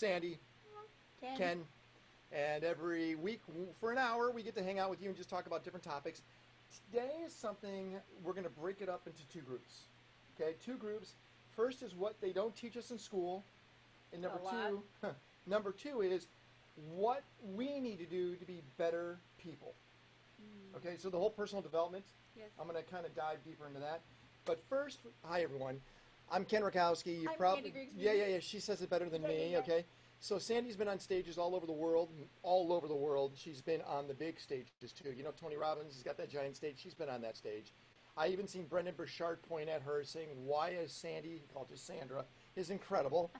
Sandy, Ken, and every week for an hour we get to hang out with you and just talk about different topics. Today is something we're going to break it up into two groups. Okay, two groups. First is what they don't teach us in school, and number two is what we need to do to be better people. Okay, so the whole personal development. Yes. I'm going to kind of dive deeper into that. But first, hi everyone. I'm Ken Rakowski. I'm Sandy Grigsby. Yeah. She says it better than me. Okay. So Sandy's been on stages all over the world. She's been on the big stages too. You know, Tony Robbins has got that giant stage. She's been on that stage. I even seen Brendan Burchard point at her saying, "Why is Sandy?" He called her Sandra. Is incredible.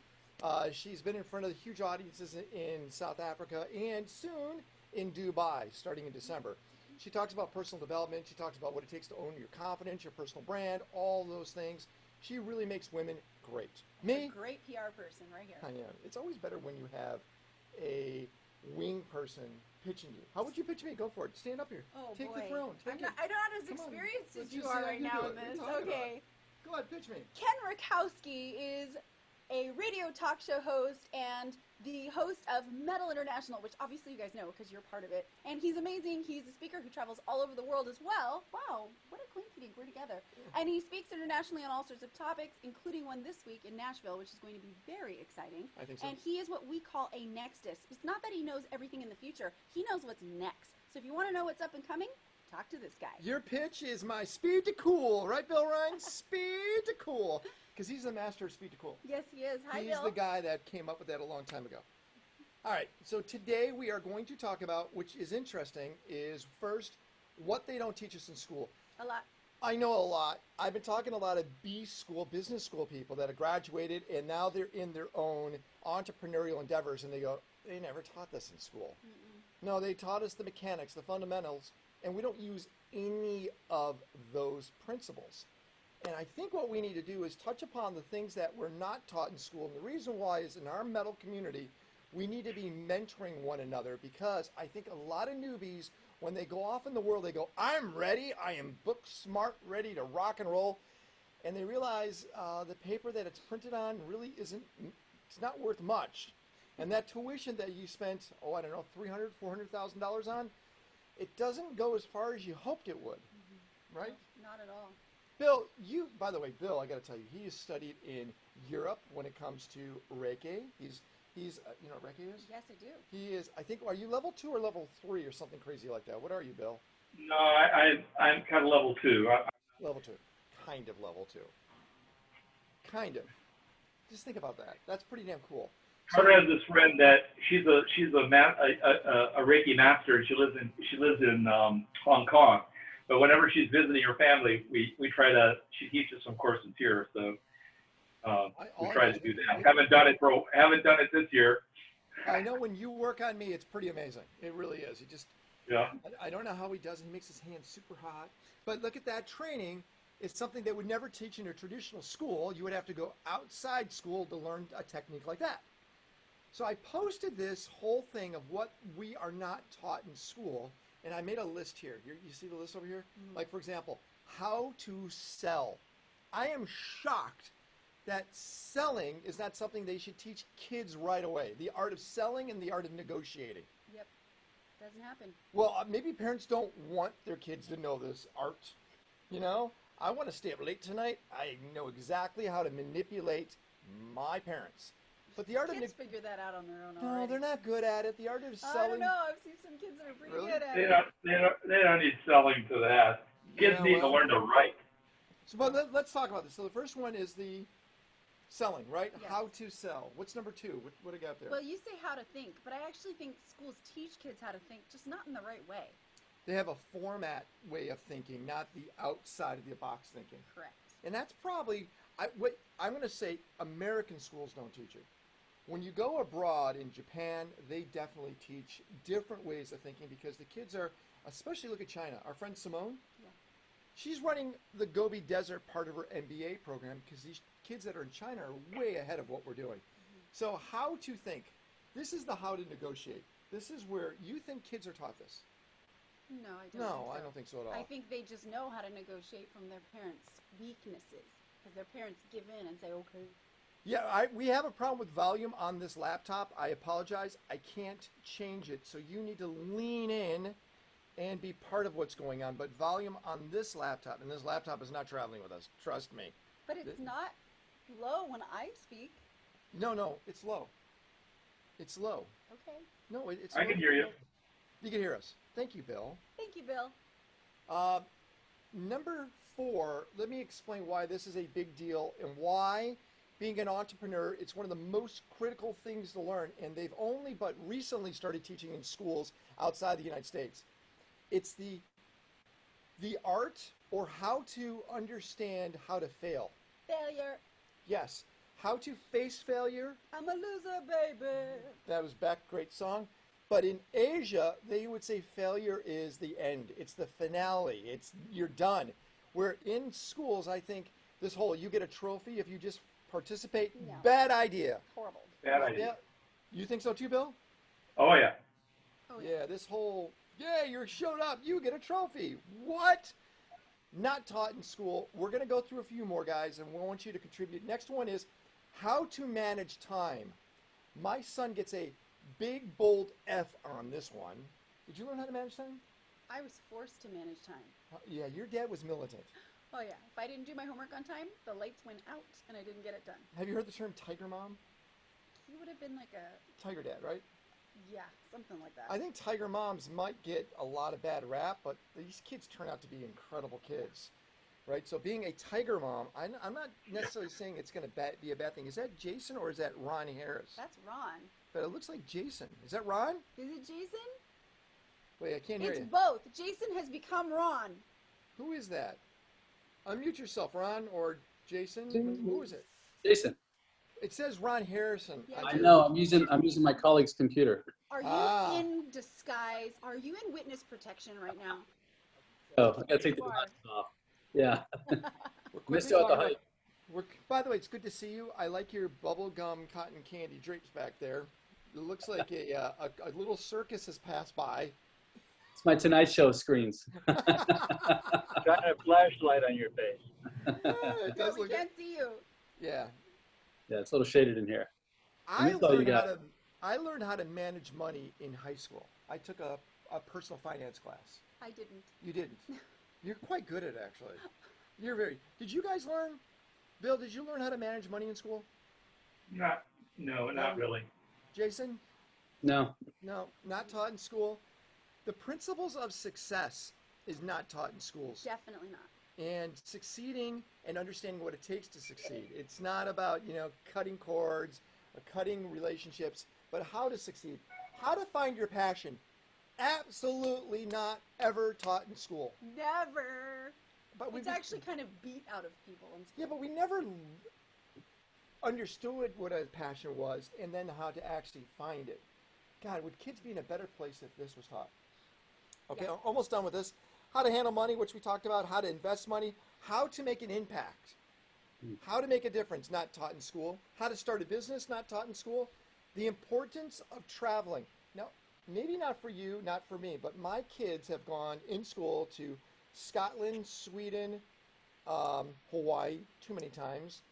She's been in front of huge audiences in South Africa and soon in Dubai, starting in December. She talks about personal development. She talks about what it takes to own your confidence, your personal brand, all those things. She really makes women great. Me? A great PR person right here. I am. It's always better when you have a wing person pitching you. How would you pitch me? Go for it. Stand up here. Oh, Take boy. the throne. I'm not as experienced as you are right now in this. Okay. Go ahead, pitch me. Ken Rakowski is a radio talk show host and the host of Metal International, which obviously you guys know because you're part of it. And he's amazing. He's a speaker who travels all over the world as well. Wow, what a coincidence. We're together. And he speaks internationally on all sorts of topics, including one this week in Nashville, which is going to be very exciting. I think so. And he is what we call a nexus. It's not that he knows everything in the future. He knows what's next. So if you want to know what's up and coming, talk to this guy. Your pitch is my speed to cool, right, Bill Ryan? Speed to cool. Because he's the master of speed to cool. Yes, he is. Hi, He's Bill. the guy that came up with that a long time ago. All right, so today we are going to talk about, which is interesting, is first, what they don't teach us in school. A lot. I know a lot. I've been talking to a lot of business school people that have graduated, and now they're in their own entrepreneurial endeavors, and they go, they never taught this in school. No, they taught us the mechanics, the fundamentals, and we don't use any of those principles. And I think what we need to do is touch upon the things that were not taught in school. And the reason why is in our metal community, we need to be mentoring one another because I think a lot of newbies, when they go off in the world, they go, I'm ready. I am book smart, ready to rock and roll. And they realize the paper that it's printed on really isn't, it's not worth much. And that tuition that you spent, I don't know, $300,000, $400,000 on, it doesn't go as far as you hoped it would, right? Not at all. Bill, by the way, Bill, I got to tell you, he has studied in Europe when it comes to Reiki. He's you know what Reiki is? Yes, I do. He is, I think, are you level 2 or level 3 or something crazy like that? What are you, Bill? No, I'm kind of level 2. Level 2. Kind of level 2. Kind of. Just think about that. That's pretty damn cool. Carter has this friend that she's a Reiki master, and she lives in Hong Kong. But whenever she's visiting her family, she teaches some courses here, so we try to do that. Haven't done it this year. I know when you work on me, it's pretty amazing. It really is. He just, yeah. I don't know how he does it. He makes his hands super hot. But look at that training. It's something they would never teach in a traditional school. You would have to go outside school to learn a technique like that. So I posted this whole thing of what we are not taught in school. And I made a list here. You see the list over here? Like, for example, how to sell. I am shocked that selling is not something they should teach kids right away. The art of selling and the art of negotiating. Yep. Doesn't happen. Well, maybe parents don't want their kids to know this art. You know? I want to stay up late tonight. I know exactly how to manipulate my parents. But the art kids figure that out on their own No, already. they're not good at it. The art of selling. I don't know. I've seen some kids that are pretty Really? good at it. They don't need selling to that. Kids need to learn to write. So, but let's talk about this. So the first one is the selling, right? Yes. How to sell. What's number 2? What do you got there? Well, you say how to think, but I actually think schools teach kids how to think, just not in the right way. They have a format way of thinking, not the outside of the box thinking. Correct. And that's probably, what I'm going to say, American schools don't teach it. When you go abroad in Japan, they definitely teach different ways of thinking because the kids are, especially look at China. Our friend Simone, she's running the Gobi Desert part of her MBA program because these kids that are in China are way ahead of what we're doing. So how to think. This is the how to negotiate. This is where you think kids are taught this. No, I don't think so. I don't think so at all. I think they just know how to negotiate from their parents' weaknesses because their parents give in and say, okay. Yeah, we have a problem with volume on this laptop. I apologize. I can't change it. So you need to lean in and be part of what's going on. But volume on this laptop, and this laptop is not traveling with us. Trust me. But it's not low when I speak. No, it's low. It's low. Okay. No, it's I low. can hear you. You can hear us. Thank you, Bill. Thank you, Bill. Number 4, let me explain why this is a big deal and why being an entrepreneur, it's one of the most critical things to learn. And they've only but recently started teaching in schools outside the United States. It's the art or how to understand how to fail. Failure. Yes, how to face failure. I'm a loser, baby. That was Beck, great song. But in Asia, they would say failure is the end. It's the finale. It's you're done. Where in schools, I think this whole you get a trophy if you just participate. No. Bad idea. Horrible. Bad idea. Yeah. You think so too, Bill? Oh yeah. Oh, Yeah, this whole, you showed up, you get a trophy. What? Not taught in school. We're going to go through a few more, guys, and we want you to contribute. Next one is how to manage time. My son gets a big, bold F on this one. Did you learn how to manage time? I was forced to manage time. Yeah, your dad was militant. Oh, yeah. If I didn't do my homework on time, the lights went out and I didn't get it done. Have you heard the term tiger mom? He would have been like a, Tiger dad, right? yeah, something like that. I think tiger moms might get a lot of bad rap, but these kids turn out to be incredible kids, right? So being a tiger mom, I'm not necessarily saying it's going to be a bad thing. Is that Jason or is that Ron Harris? That's Ron. But it looks like Jason. Is that Ron? Is it Jason? Wait, I can't hear It's you. both. Jason has become Ron. Who is that? Unmute yourself, Ron or Jason. Who is it? Jason. It says Ron Harrison. Yeah. I know. I'm using my colleague's computer. Are you Ah. in disguise? Are you in witness protection right now? Oh, I gotta take the You are. glasses off. Yeah. We're Missed quickly you at the talking height. by the way, it's good to see you. I like your bubblegum cotton candy drapes back there. It looks like a little circus has passed by. It's my Tonight Show screens. Shine a flashlight on your face. It No, does we look. can't see you. Yeah. Yeah, it's a little shaded in here. I That's all you learned how got. to I learned how to manage money in high school. I took a personal finance class. I didn't. You didn't. You're quite good at it, actually. You're very. Did you guys learn? Bill, did you learn how to manage money in school? Not really. Jason? No. No, not taught in school. The principles of success is not taught in schools. Definitely not. And succeeding and understanding what it takes to succeed. It's not about, cutting cords or cutting relationships, but how to succeed. How to find your passion. Absolutely not ever taught in school. Never. But It's actually kind of beat out of people in school. Yeah, but we never understood what a passion was and then how to actually find it. God, would kids be in a better place if this was taught? Okay, Yeah. almost done with this. How to handle money, which we talked about, how to invest money, how to make an impact, how to make a difference, not taught in school, how to start a business, not taught in school, the importance of traveling. Now, maybe not for you, not for me, but my kids have gone in school to Scotland, Sweden, Hawaii, too many times,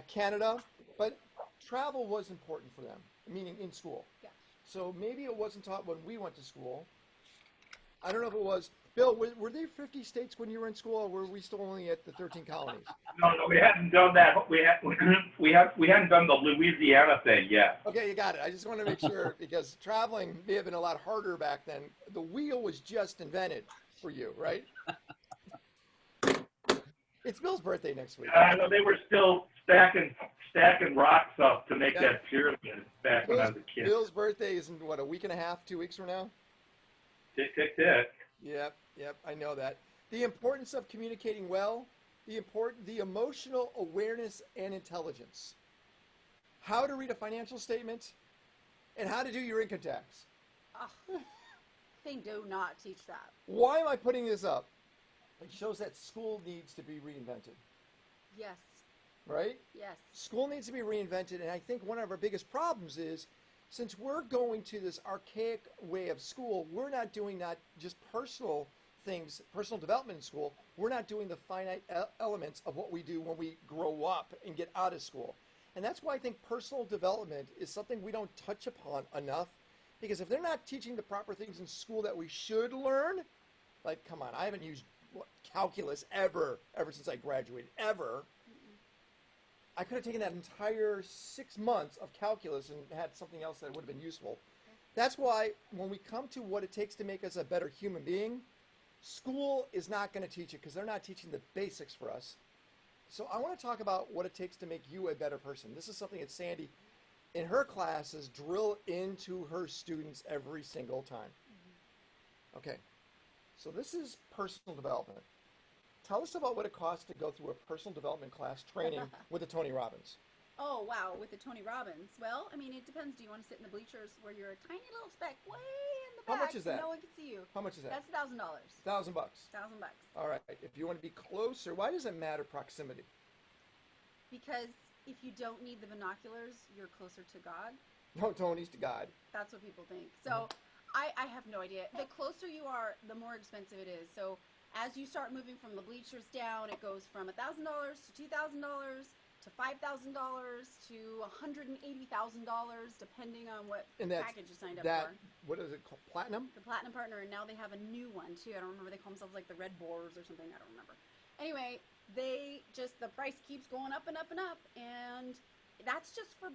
Canada, but travel was important for them, meaning in school. Yeah. So maybe it wasn't taught when we went to school. I don't know if it was. Bill, were there 50 states when you were in school, or were we still only at the 13 colonies? No, we hadn't done that. We hadn't done the Louisiana thing yet. Okay, you got it. I just want to make sure because traveling may have been a lot harder back then. The wheel was just invented for you, right? It's Bill's birthday next week. No, they were still stacking rocks up to make that pyramid back when I was a kid. Bill's birthday is in, what, a week and a half, 2 weeks from now? Tick, tick, tick. Yep, I know that. The importance of communicating well, the emotional awareness and intelligence. How to read a financial statement, and how to do your income tax. They do not teach that. Why am I putting this up? It shows that school needs to be reinvented, Yes. right? Yes. School needs to be reinvented, and I think one of our biggest problems is since we're going to this archaic way of school, we're not doing not just personal things, personal development in school, we're not doing the finite elements of what we do when we grow up and get out of school. And that's why I think personal development is something we don't touch upon enough, because if they're not teaching the proper things in school that we should learn, like, come on, I haven't used calculus ever since I graduated, ever. I could have taken that entire 6 months of calculus and had something else that would have been useful. That's why when we come to what it takes to make us a better human being, school is not going to teach it because they're not teaching the basics for us. So I want to talk about what it takes to make you a better person. This is something that Sandy, in her classes, drill into her students every single time. Okay, so this is personal development. Tell us about what it costs to go through a personal development class training with the Tony Robbins. Oh, wow, with the Tony Robbins. Well, I mean, it depends. Do you want to sit in the bleachers where you're a tiny little speck way in the back? How much is that? No one can see you. How much is that? That's $1,000. $1,000 bucks. $1,000. All right. If you want to be closer, why does it matter proximity? Because if you don't need the binoculars, you're closer to God. No, Tony's to God. That's what people think. So I have no idea. The closer you are, the more expensive it is. So as you start moving from the bleachers down, it goes from $1,000 to $2,000 to $5,000 to $180,000, depending on what package you signed up for. What is it called? Platinum? The Platinum Partner, and now they have a new one too. I don't remember. They call themselves like the Red Boars or something. I don't remember. Anyway, the price keeps going up and up and up, and that's just for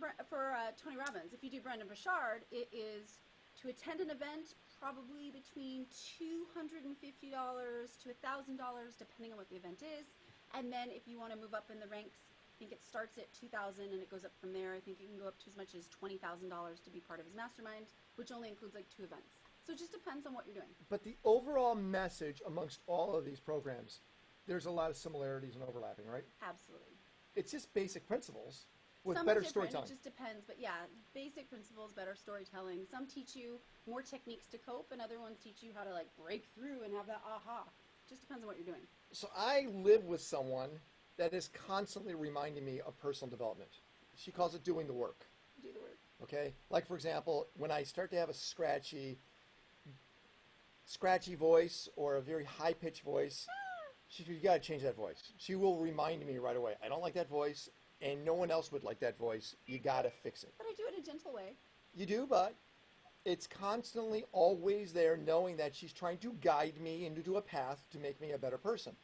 Tony Robbins. If you do Brendan Burchard, it is to attend an event probably between $250 to $1,000, depending on what the event is. And then if you want to move up in the ranks, I think it starts at $2,000 and it goes up from there. I think it can go up to as much as $20,000 to be part of his mastermind, which only includes like 2 events. So it just depends on what you're doing. But the overall message amongst all of these programs, there's a lot of similarities and overlapping, right? Absolutely. It's just basic principles with Some better are different, storytelling. it just depends. But yeah, basic principles, better storytelling. Some teach you more techniques to cope, and other ones teach you how to like break through and have that aha. Just depends on what you're doing. So I live with someone that is constantly reminding me of personal development. She calls it doing the work. Do the work. Okay? Like, for example, when I start to have a scratchy voice or a very high-pitched voice, she says, you got to change that voice. She will remind me right away, I don't like that voice, and no one else would like that voice. You got to fix it. But I do it in a gentle way. You do, but it's constantly always there, knowing that she's trying to guide me into a path to make me a better person.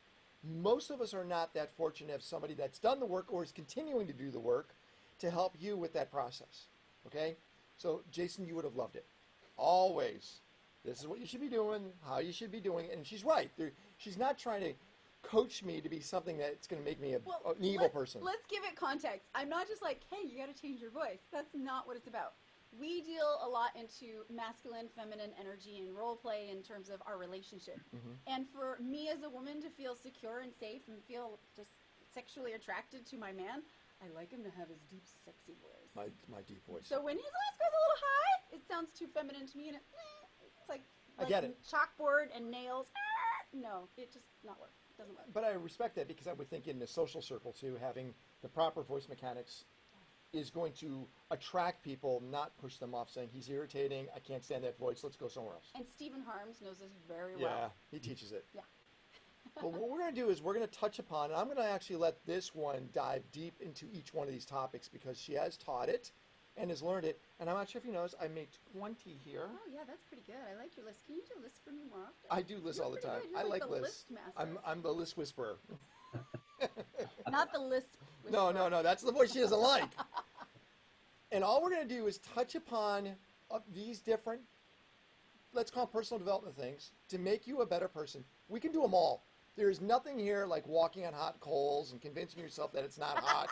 Most of us are not that fortunate to have somebody that's done the work or is continuing to do the work to help you with that process. Okay? So, Jason, you would have loved it. Always. This is what you should be doing, how you should be doing it. And she's right. She's not trying to coach me to be something that's going to make me an evil person. Let's give it context. I'm not just like, hey, you got to change your voice. That's not what it's about. We deal a lot into masculine, feminine energy and role play in terms of our relationship. And for me as a woman to feel secure and safe and feel just sexually attracted to my man, I like him to have his deep, sexy voice. My deep voice. So when his voice goes a little high, it sounds too feminine to me, and it's like I get it. chalkboard and nails. No, it just not work. It doesn't work. But I respect that, because I would think in the social circle too, having the proper voice mechanics is going to attract people, not push them off, saying he's irritating, I can't stand that voice, let's go somewhere else. And Stephen Harms knows this very Yeah, well. he teaches it. Yeah. But what we're going to do is we're going to touch upon, and I'm going to actually let this one dive deep into each one of these topics, because she has taught it and has learned it. And I'm not sure if you noticed, I made 20 here. Oh yeah, that's pretty good. I like your list. Can you do lists for me more often? I do lists You're all the pretty time. good. You're I like like the lists. list master. I'm the list whisperer. Not the list. No, that's the voice she doesn't like. And all we're going to do is touch upon these different, let's call them personal development things, to make you a better person. We can do them all. There's nothing here like walking on hot coals and convincing yourself that it's not hot.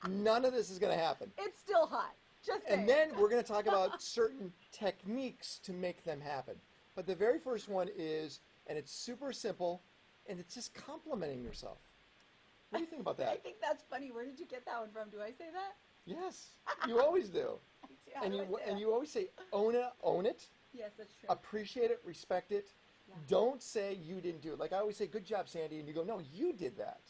None of this is going to happen. It's still hot. Just saying. And then we're going to talk about certain techniques to make them happen. But the very first one is, and it's super simple, and it's just complimenting yourself. What do you think about I that? think that's funny. Where did you get that one from? Do I say that? Yes, you always do. How And do I you say and that? you always say own it, Yes, that's true. appreciate it, respect it. Yeah. Don't say you didn't do it. Like I always say, good job, Sandy, and you go, no, you did that.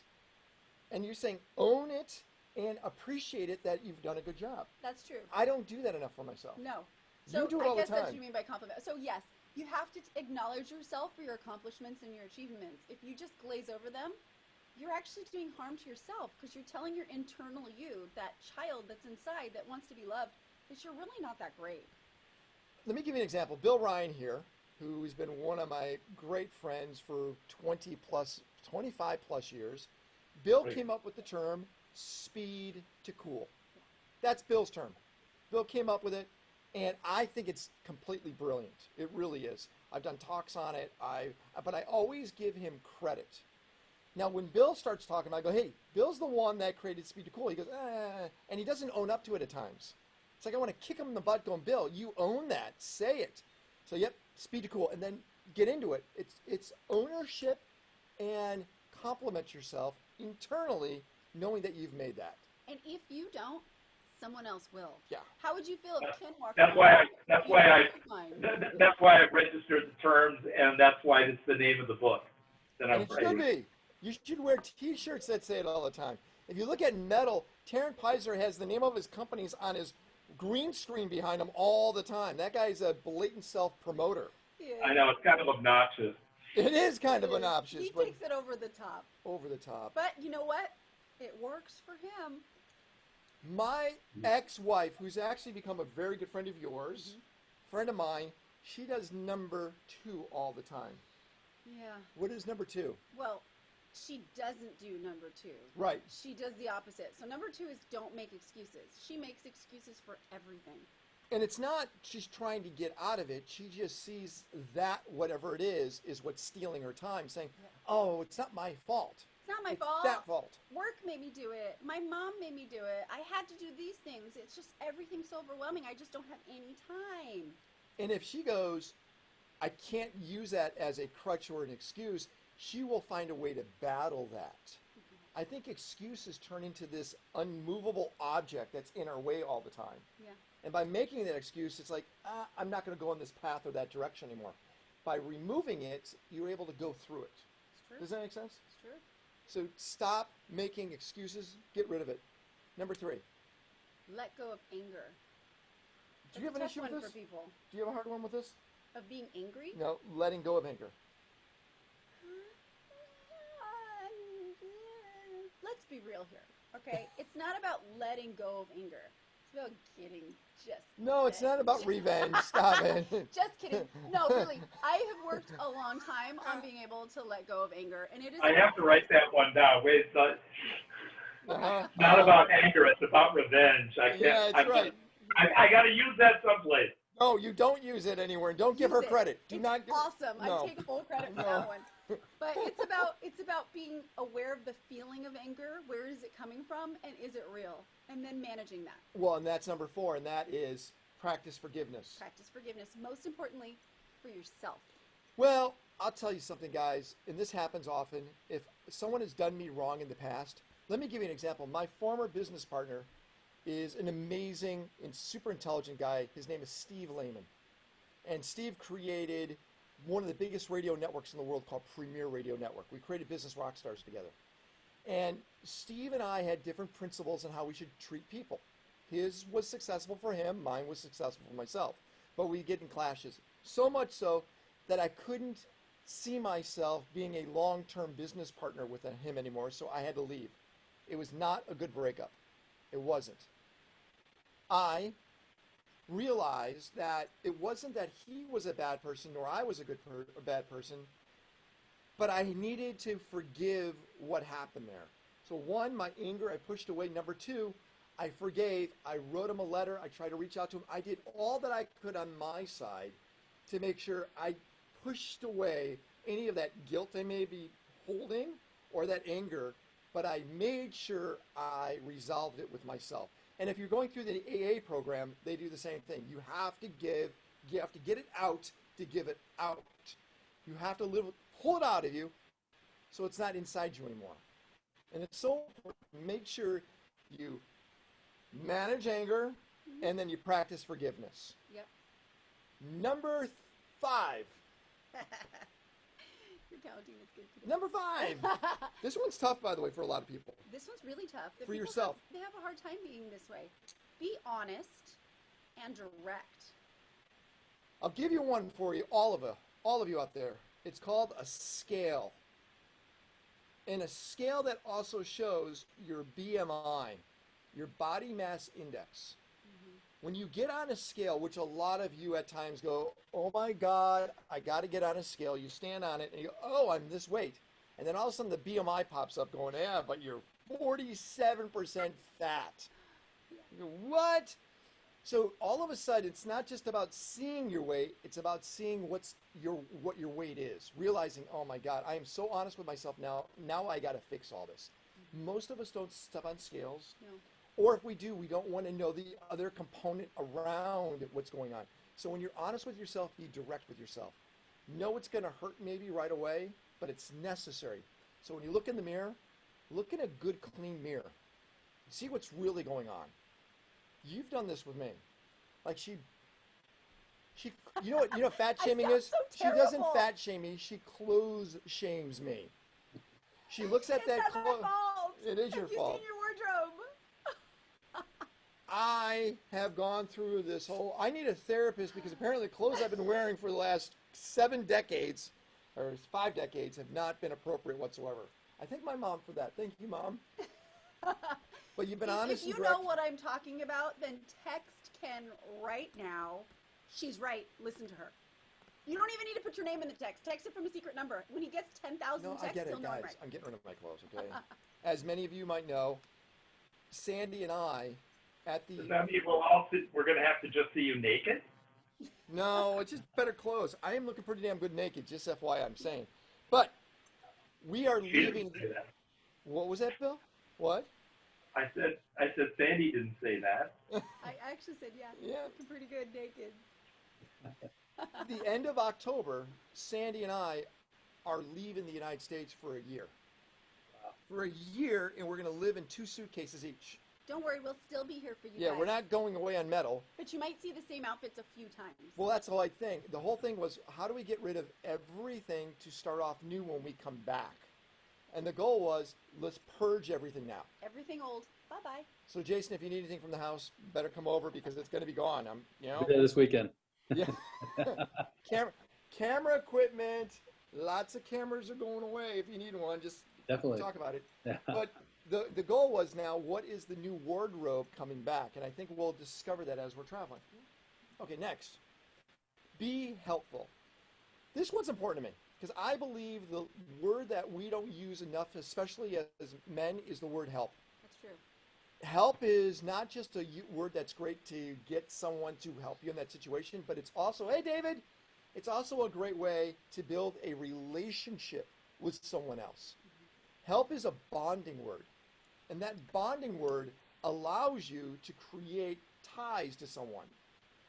And you're saying own it and appreciate it that you've done a good job. That's true. I don't do that enough for myself. No. You So do it I all the guess that's what time. you mean by compliment. So yes, you have to acknowledge yourself for your accomplishments and your achievements. If you just glaze over them, you're actually doing harm to yourself because you're telling your internal you, that child that's inside that wants to be loved, that you're really not that great. Let me give you an example. Bill Ryan here, who's been one of my great friends for 25 plus years. Bill Right. came up with the term speed to cool. That's Bill's term. Bill came up with it, and I think it's completely brilliant. It really is. I've done talks on it, but I always give him credit. Now, when Bill starts talking, I go, hey, Bill's the one that created speed to cool. He goes, and he doesn't own up to it at times. It's like I want to kick him in the butt going, Bill, you own that. Say it. So, yep, speed to cool. And then get into it. It's ownership and compliment yourself internally, knowing that you've made that. And if you don't, someone else will. Yeah. How would you feel if Ken walked That's around why with that's why I've registered the terms, and that's why it's the name of the book that And I'm it should writing. be. You should wear T-shirts that say it all the time. If you look at metal, Taryn Pizer has the name of his companies on his green screen behind him all the time. That guy's a blatant self-promoter. Yeah. I know it's kind of obnoxious. It is kind of obnoxious, He but takes it over the top. over the top. But you know what? It works for him. My ex-wife, who's actually become a very good friend of yours, friend of mine, she does number 2 all the time. Yeah. What is number 2? Well, she doesn't do number 2. Right. She does the opposite. So number 2 is don't make excuses. She makes excuses for everything. And it's not she's trying to get out of it. She just sees that whatever it is what's stealing her time, saying, oh, it's not my fault. It's not my It's fault. that fault. Work made me do it. My mom made me do it. I had to do these things. It's just everything's so overwhelming. I just don't have any time. And if she goes, I can't use that as a crutch or an excuse, she will find a way to battle that. I think excuses turn into this unmovable object that's in our way all the time. Yeah. And by making that excuse, it's like, I'm not going to go in this path or that direction anymore. By removing it, you're able to go through it. It's true. Does that make sense? It's true. So stop making excuses. Get rid of it. Number 3. Let go of anger. Do you have an That's a issue tough with one this? for people. Do you have a hard one with this? Of being angry? No, letting go of anger. Let's be real here, okay? It's not about letting go of anger. It's about getting just. No, it's not about revenge. Stop it. Just kidding. No, really. I have worked a long time on being able to let go of anger, and it is. I have to write that one down. Wait, it's Uh-huh. not about anger. It's about revenge. I can't. Yeah, that's right. I got to use that someplace. No, you don't use it anywhere. Don't give her Use it. credit. Do It's not. awesome. No. I take full credit for No. that one. But it's about being aware of the feeling of anger. Where is it coming from, and is it real? And then managing that. Well, and that's number 4, and that is practice forgiveness. Practice forgiveness. Most importantly, for yourself. Well, I'll tell you something, guys, and this happens often. If someone has done me wrong in the past, let me give you an example. My former business partner is an amazing and super intelligent guy. His name is Steve Lehman. And Steve created one of the biggest radio networks in the world called Premier Radio Network. We created Business Rockstars together. And Steve and I had different principles on how we should treat people. His was successful for him, mine was successful for myself. But we get in clashes. So much so that I couldn't see myself being a long-term business partner with him anymore, so I had to leave. It was not a good breakup. It wasn't. I realized that it wasn't that he was a bad person nor I was a bad person, but I needed to forgive what happened there. So 1, my anger, I pushed away. Number 2, I forgave. I wrote him a letter. I tried to reach out to him. I did all that I could on my side to make sure I pushed away any of that guilt I may be holding or that anger, but I made sure I resolved it with myself. And if you're going through the AA program, they do the same thing. You have to get it out to give it out. You have to pull it out of you so it's not inside you anymore. And it's so important to make sure you manage anger and then you practice forgiveness. Yep. Number 5. Your counting is good. Number 5. This one's tough, by the way, for a lot of people. This one's really tough. The For people yourself. they have a hard time being this way. Be honest and direct. I'll give you one for you, all of you out there. It's called a scale. And a scale that also shows your BMI, your body mass index. When you get on a scale, which a lot of you at times go, oh my God, I got to get on a scale. You stand on it and you go, oh, I'm this weight. And then all of a sudden the BMI pops up going, yeah, but you're 47% fat. You go, what? So all of a sudden, it's not just about seeing your weight, it's about seeing what your weight is. Realizing, oh my God, I am so honest with myself now. Now I got to fix all this. Most of us don't step on scales. No. Or if we do, we don't want to know the other component around what's going on. So when you're honest with yourself, be direct with yourself. Know it's going to hurt maybe right away, but it's necessary. So when you look in the mirror, look in a good, clean mirror. See what's really going on. You've done this with me. Like she you know what fat shaming sound is? so She doesn't terrible. fat shame me, she clothes shames me. She looks at It's that not my clothes. fault. It is your Have you fault. seen your wardrobe? I have gone through this whole, I need a therapist because apparently the clothes I've been wearing for the last 7 decades or 5 decades have not been appropriate whatsoever. I thank my mom for that. Thank you, Mom. But you've been honest If you and direct. know what I'm talking about, then text Ken right now. She's right. Listen to her. You don't even need to put your name in the text. Text it from a secret number. When he gets 10,000 No, I texts, get he'll it, know I'm guys. right. I'm getting rid of my clothes, okay? As many of you might know, Sandy and I at Does the... that mean we're going to have to just see you naked? No, it's just better clothes. I am looking pretty damn good naked, just FYI I'm saying. But we are She didn't leaving... say that. What was that, Bill? What? I said Sandy didn't say that. I actually said, yeah, Yeah. looking pretty good naked. The end of October, Sandy and I are leaving the United States for a year. For a year, and we're going to live in 2 suitcases each. Don't worry, we'll still be here for you Yeah, guys. we're not going away on metal. But you might see the same outfits a few times. Well, that's the whole thing. The whole thing was, how do we get rid of everything to start off new when we come back? And the goal was, let's purge everything now. Everything old. Bye-bye. So, Jason, if you need anything from the house, better come over because it's going to be gone. Be there this weekend. Yeah. Camera equipment. Lots of cameras are going away. If you need one, just Definitely. talk about it. Yeah. But the goal was now, what is the new wardrobe coming back? And I think we'll discover that as we're traveling. Okay, next. Be helpful. This one's important to me because I believe the word that we don't use enough, especially as men, is the word help. That's true. Help is not just a word that's great to get someone to help you in that situation, but it's also, hey, David, it's also a great way to build a relationship with someone else. Help is a bonding word, and that bonding word allows you to create ties to someone.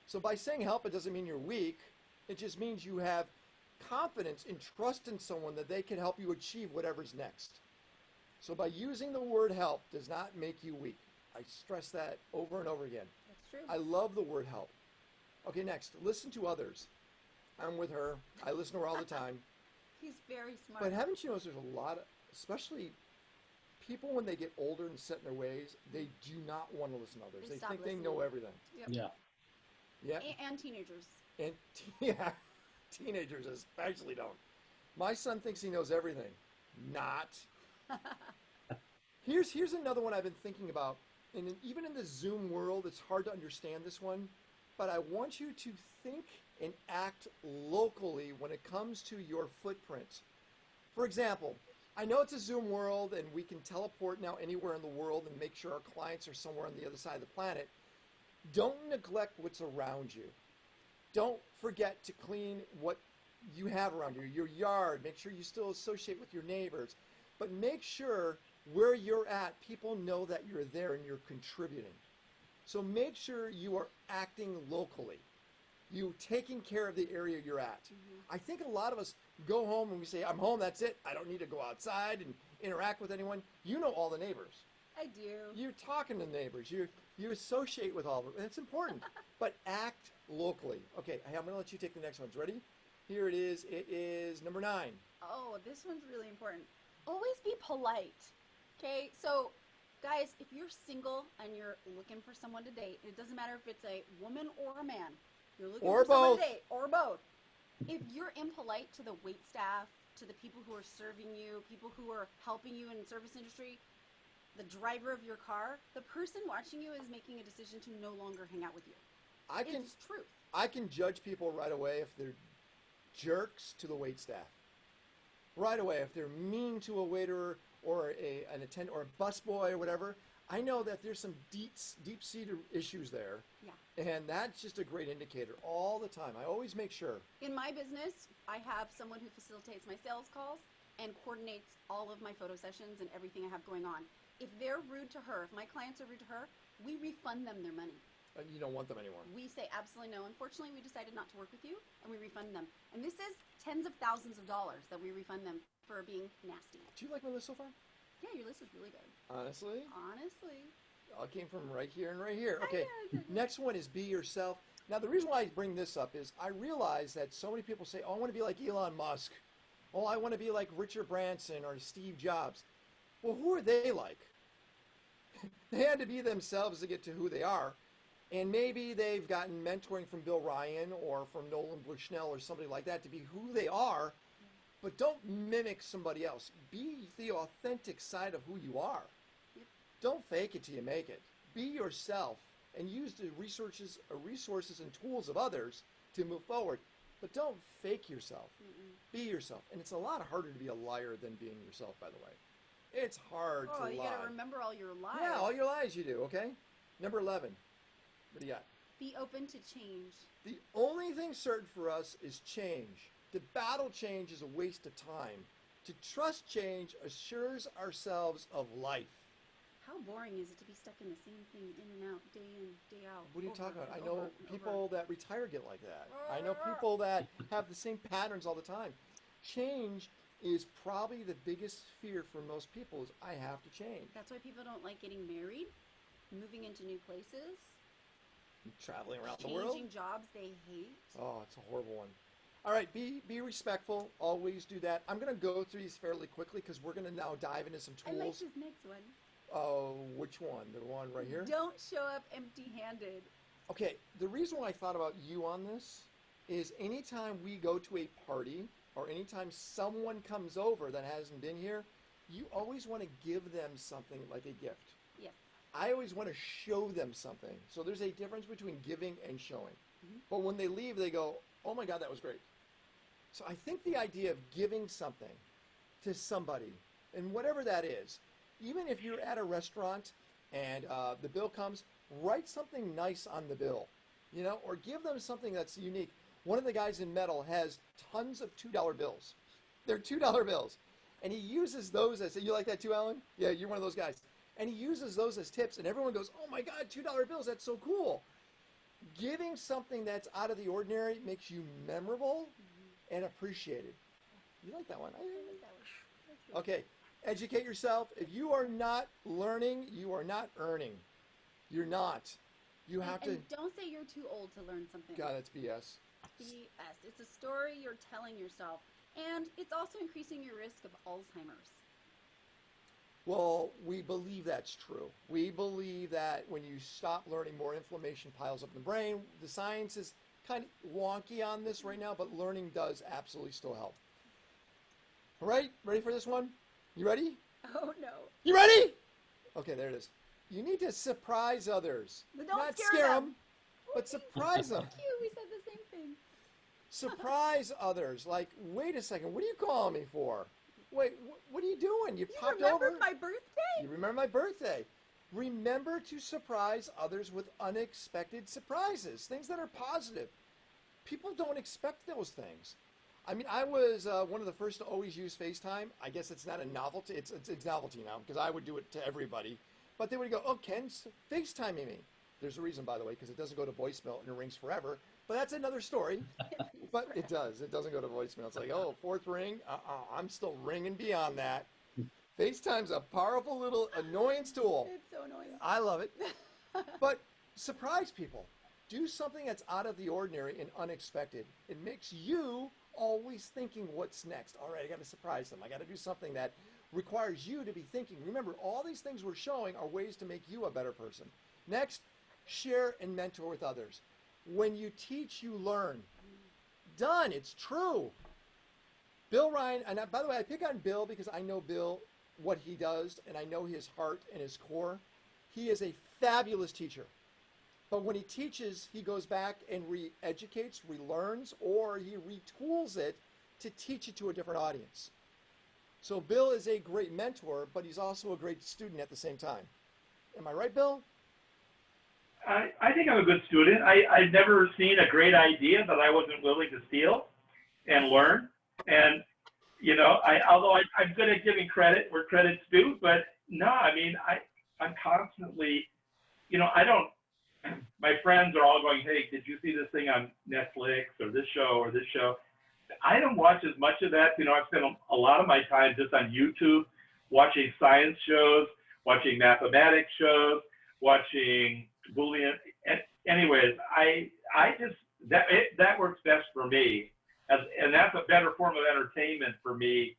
So by saying help, it doesn't mean you're weak. It just means you have confidence and trust in someone that they can help you achieve whatever's next. So by using the word help does not make you weak. I stress that over and over again. That's true. I love the word help. Okay, next, listen to others. I'm with her. I listen to her all the time. He's very smart. But haven't you noticed there's a lot of, especially people when they get older and set in their ways, they do not want to listen to others. They They stop think they listening. know everything. Yep. Yeah. Yeah. And teenagers. And yeah, teenagers especially don't. My son thinks he knows everything. Not. Here's another one I've been thinking about. And even in the Zoom world, it's hard to understand this one. But I want you to think and act locally when it comes to your footprint. For example, I know it's a Zoom world and we can teleport now anywhere in the world and make sure our clients are somewhere on the other side of the planet. Don't neglect what's around you. Don't forget to clean what you have around you, your yard. Make sure you still associate with your neighbors. But make sure where you're at, people know that you're there and you're contributing. So make sure you are acting locally. You taking care of the area you're at. I think a lot of us go home and we say, I'm home, that's it. I don't need to go outside and interact with anyone. You know all the neighbors. I do. You're talking to neighbors. You associate with all of them. And it's important. But act locally. Okay, hey, I'm going to let you take the next one. Ready? Here it is. It is number 9. Oh, this one's really important. Always be polite. Okay? So, guys, if you're single and you're looking for someone to date, it doesn't matter if it's a woman or a man. You're looking Or for someone both. to date, or both. If you're impolite to the wait staff, to the people who are serving you, people who are helping you in the service industry, the driver of your car, the person watching you is making a decision to no longer hang out with you. It's truth. I can judge people right away if they're jerks to the wait staff. Right away, if they're mean to a waiter or an attendant or a busboy or whatever, I know that there's some deep-seated issues there. Yeah. And that's just a great indicator all the time. I always make sure. In my business, I have someone who facilitates my sales calls and coordinates all of my photo sessions and everything I have going on. If they're rude to her, if my clients are rude to her, we refund them their money. And you don't want them anymore. We say absolutely no. Unfortunately, we decided not to work with you, and we refund them. And this is tens of thousands of dollars that we refund them for being nasty. Do you like my list so far? Yeah, your list is really good. Honestly? Honestly. All came from right here and right here. I Okay, know. next one is be yourself. Now, the reason why I bring this up is I realize that so many people say, oh, I want to be like Elon Musk. Oh, I want to be like Richard Branson or Steve Jobs. Well, who are they like? They had to be themselves to get to who they are. And maybe they've gotten mentoring from Bill Ryan or from Nolan Bushnell or somebody like that to be who they are. But don't mimic somebody else. Be the authentic side of who you are. Don't fake it till you make it. Be yourself and use the resources and tools of others to move forward. But don't fake yourself. Be yourself. And it's a lot harder to be a liar than being yourself, by the way. It's hard to lie. Oh, you got to remember all your lies. Yeah, all your lies you do, okay? Number 11. What do you got? Be open to change. The only thing certain for us is change. To battle change is a waste of time. To trust change assures ourselves of life. How boring is it to be stuck in the same thing in and out, day in, day out? What are you over talking about? and I know over and people over. that retire get like that. I know people that have the same patterns all the time. Change is probably the biggest fear for most people is I have to change. That's why people don't like getting married, moving into new places, Traveling around the world. changing jobs they hate. Oh, it's a horrible one. All right, be respectful. Always do that. I'm going to go through these fairly quickly because we're going to now dive into some I like tools. this next one. Oh, which one? The one right here? Don't show up empty-handed. Okay, the reason why I thought about you on this is anytime we go to a party or anytime someone comes over that hasn't been here, you always want to give them something like a gift. Yes. I always want to show them something. So there's a difference between giving and showing. But when they leave, they go, oh my God, that was great. So I think the idea of giving something to somebody, and whatever that is, even if you're at a restaurant and the bill comes, write something nice on the bill, you know, or give them something that's unique. One of the guys in metal has tons of $2 bills. They're $2 bills. And he uses those as, you like that too, Alan? Yeah, you're one of those guys. And he uses those as tips, and everyone goes, oh my God, $2 bills, that's so cool. Giving something that's out of the ordinary makes you memorable and appreciated. You like that one? I like that one. That's good. Okay, educate yourself. If you are not learning, you are not earning. You're not. You have And don't say you're too old to learn something. God, that's BS. BS. It's a story you're telling yourself. And it's also increasing your risk of Alzheimer's. Well, we believe that's true. We believe that when you stop learning, more inflammation piles up in the brain. The science is kind of wonky on this right now, but learning does absolutely still help. All right, ready for this one? You ready? Oh, no. You ready? Okay, there it is. You need to surprise others. But don't Not scare them. them, but surprise them. Cute. We said the same thing. Surprise others. Like, wait a second, what are you calling me for? Wait, what are you doing? You You popped remembered over? my birthday? You remember my birthday. Remember to surprise others with unexpected surprises, things that are positive. People don't expect those things. I mean, I was one of the first to always use FaceTime. I guess it's not a novelty. It's novelty now because I would do it to everybody. But they would go, oh, Ken's FaceTiming me. There's a reason, by the way, because it doesn't go to voicemail and it rings forever. But that's another story. But it does. It doesn't go to voicemail. It's like, oh, fourth ring. I'm still ringing beyond that. FaceTime's a powerful little annoyance tool. It's so annoying. I love it. But surprise people. Do something that's out of the ordinary and unexpected. It makes you always thinking what's next. All right, I got to surprise them. I got to do something that requires you to be thinking. Remember, all these things we're showing are ways to make you a better person. Next, share and mentor with others. When you teach, you learn. Done. It's true. Bill Ryan, and by the way, I pick on Bill because I know Bill, what he does, and I know his heart and his core. He is a fabulous teacher. But when he teaches, he goes back and re-educates, relearns, or he retools it to teach it to a different audience. So Bill is a great mentor, but he's also a great student at the same time. Am I right, Bill? I think I'm a good student. I've never seen a great idea that I wasn't willing to steal and learn. And, you know, although I'm good at giving credit where credit's due, but no, I mean, I'm constantly, you know, my friends are all going, hey, did you see this thing on Netflix or this show or this show? I don't watch as much of that. You know, I've spent a lot of my time just on YouTube, watching science shows, watching mathematics shows, watching Boolean. Anyways, that works best for me, and that's a better form of entertainment for me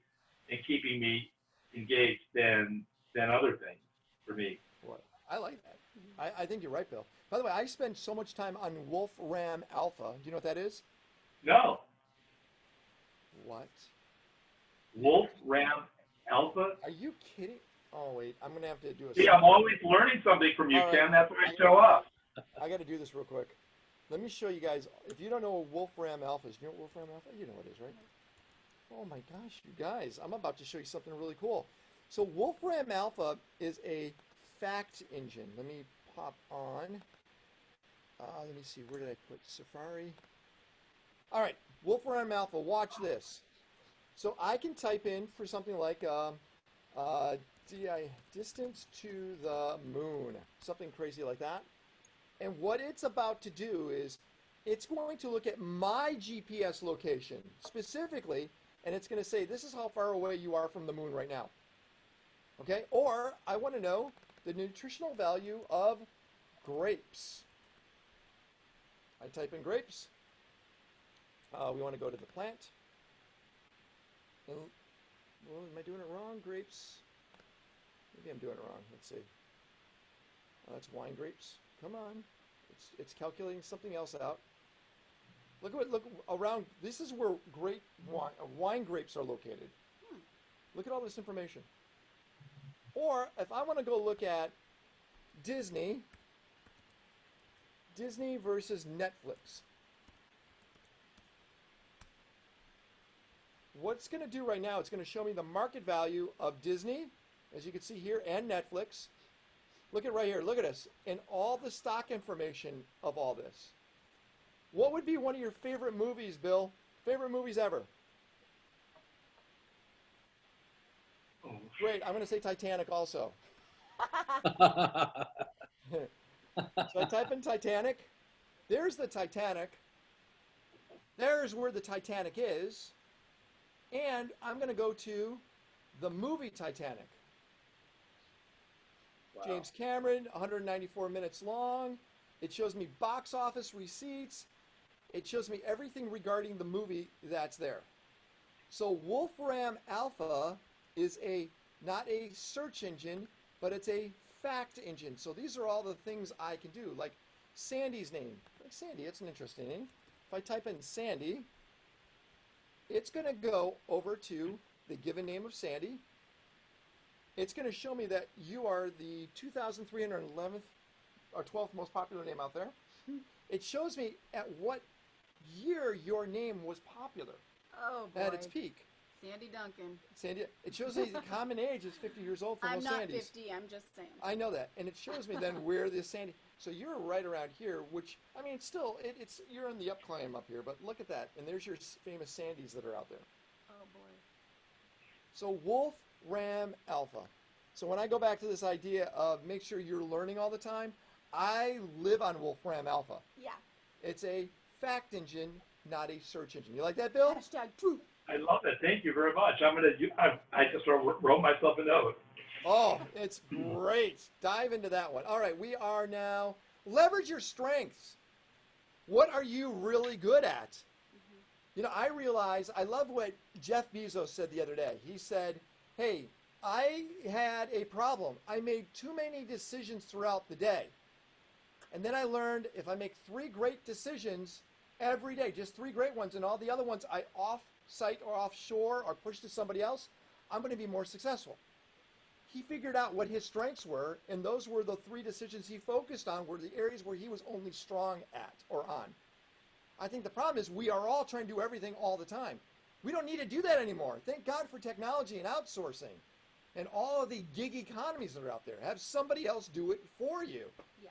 and keeping me engaged than other things for me. Well, I like that. I think you're right, Bill. By the way, I spend so much time on Wolfram Alpha. Do you know what that is? No. What? Wolfram Alpha? Are you kidding? Oh, wait. I'm going to have to do a... See, I'm always learning something from you, All right. Ken. That's why I show up. I got to do this real quick. Let me show you guys. If you don't know what Wolfram Alpha is, you know what Wolfram Alpha? You know what it is, right? Oh my gosh, you guys. I'm about to show you something really cool. So Wolfram Alpha is a fact engine. Let me pop on. Let me see. Where did I put Safari? All right. Wolfram Alpha. Watch this. So I can type in for something like distance to the moon, something crazy like that. And what it's about to do is it's going to look at my GPS location specifically, and it's going to say, this is how far away you are from the moon right now. Okay? Or I want to know the nutritional value of grapes. I type in grapes. We want to go to the plant. And, well, am I doing it wrong? Grapes. Maybe I'm doing it wrong. Let's see. That's wine grapes. Come on. It's calculating something else out. Look around. This is where wine grapes are located. Look at all this information. Or if I want to go look at Disney versus Netflix. What's going to do right now, it's going to show me the market value of Disney, as you can see here, and Netflix. Look at right here. Look at this. And all the stock information of all this. What would be one of your favorite movies, Bill? Favorite movies ever? Great. I'm going to say Titanic also. So I type in Titanic. There's the Titanic. There's where the Titanic is. And I'm going to go to the movie Titanic. Wow. James Cameron, 194 minutes long. It shows me box office receipts. It shows me everything regarding the movie that's there. So Wolfram Alpha is not a search engine, but it's a fact engine. So these are all the things I can do, like Sandy's name. Like Sandy, it's an interesting name. If I type in Sandy, it's going to go over to the given name of Sandy. It's going to show me that you are the 2,311th or 12th most popular name out there. It shows me at what year your name was popular. Oh, boy. At its peak. Sandy Duncan. Sandy. It shows me the common age is 50 years old for most Sandys. I'm not 50. I'm just saying. I know that, and it shows me then where the Sandy. So you're right around here, which I mean, it's still you're in the up climb up here, but look at that, and there's your famous Sandys that are out there. Oh boy. So Wolfram Alpha. So when I go back to this idea of make sure you're learning all the time, I live on Wolfram Alpha. Yeah. It's a fact engine, not a search engine. You like that, Bill? #truth. I love it. Thank you very much. I just wrote myself a note. Oh, it's great. Dive into that one. All right, we are now leverage your strengths. What are you really good at? Mm-hmm. You know, I realize I love what Jeff Bezos said the other day. He said, hey, I had a problem. I made too many decisions throughout the day. And then I learned if I make 3 great decisions every day, just 3 great ones, and all the other ones I site or offshore or push to somebody else, I'm going to be more successful. He figured out what his strengths were, and those were the 3 decisions he focused on were the areas where he was only strong at or on. I think the problem is we are all trying to do everything all the time. We don't need to do that anymore. Thank God for technology and outsourcing and all of the gig economies that are out there. Have somebody else do it for you. Yeah.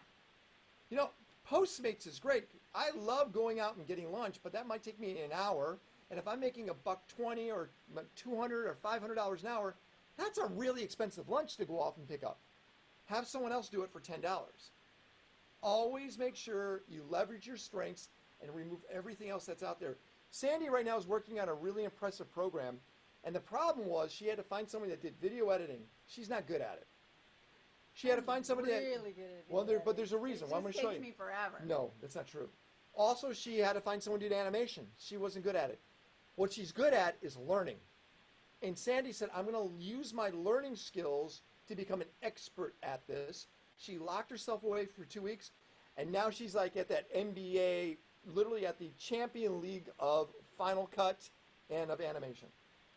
You know, Postmates is great. I love going out and getting lunch, but that might take me an hour. And if I'm making $1.20 or $200 or $500 an hour, that's a really expensive lunch to go off and pick up. Have someone else do it for $10. Always make sure you leverage your strengths and remove everything else that's out there. Sandy right now is working on a really impressive program, and the problem was she had to find somebody that did video editing. She's not good at it. She had to find somebody really good at well, video but there's a reason. It Well, I'm just going to show takes you. me forever. No, that's not true. Also, she had to find someone to do animation. She wasn't good at it. What she's good at is learning. And Sandy said, I'm going to use my learning skills to become an expert at this. She locked herself away for 2 weeks, and now she's like at that NBA, literally at the champion league of Final Cut and of animation.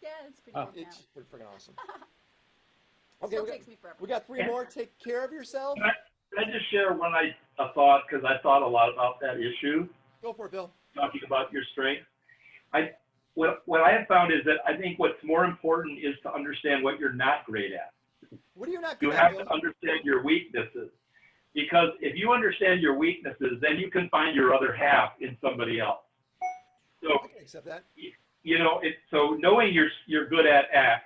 Yeah, it's pretty good now. It's pretty freaking awesome. Still takes me forever. we got 3 more. Take care of yourself. Can I just share a thought, because I thought a lot about that issue, Go for it, Bill. talking about your strengths. What I have found is that I think what's more important is to understand what you're not great at. What are you not You good have at, Bill? to understand your weaknesses, because if you understand your weaknesses, then you can find your other half in somebody else. So, I can accept that. you know, so knowing you're good at X,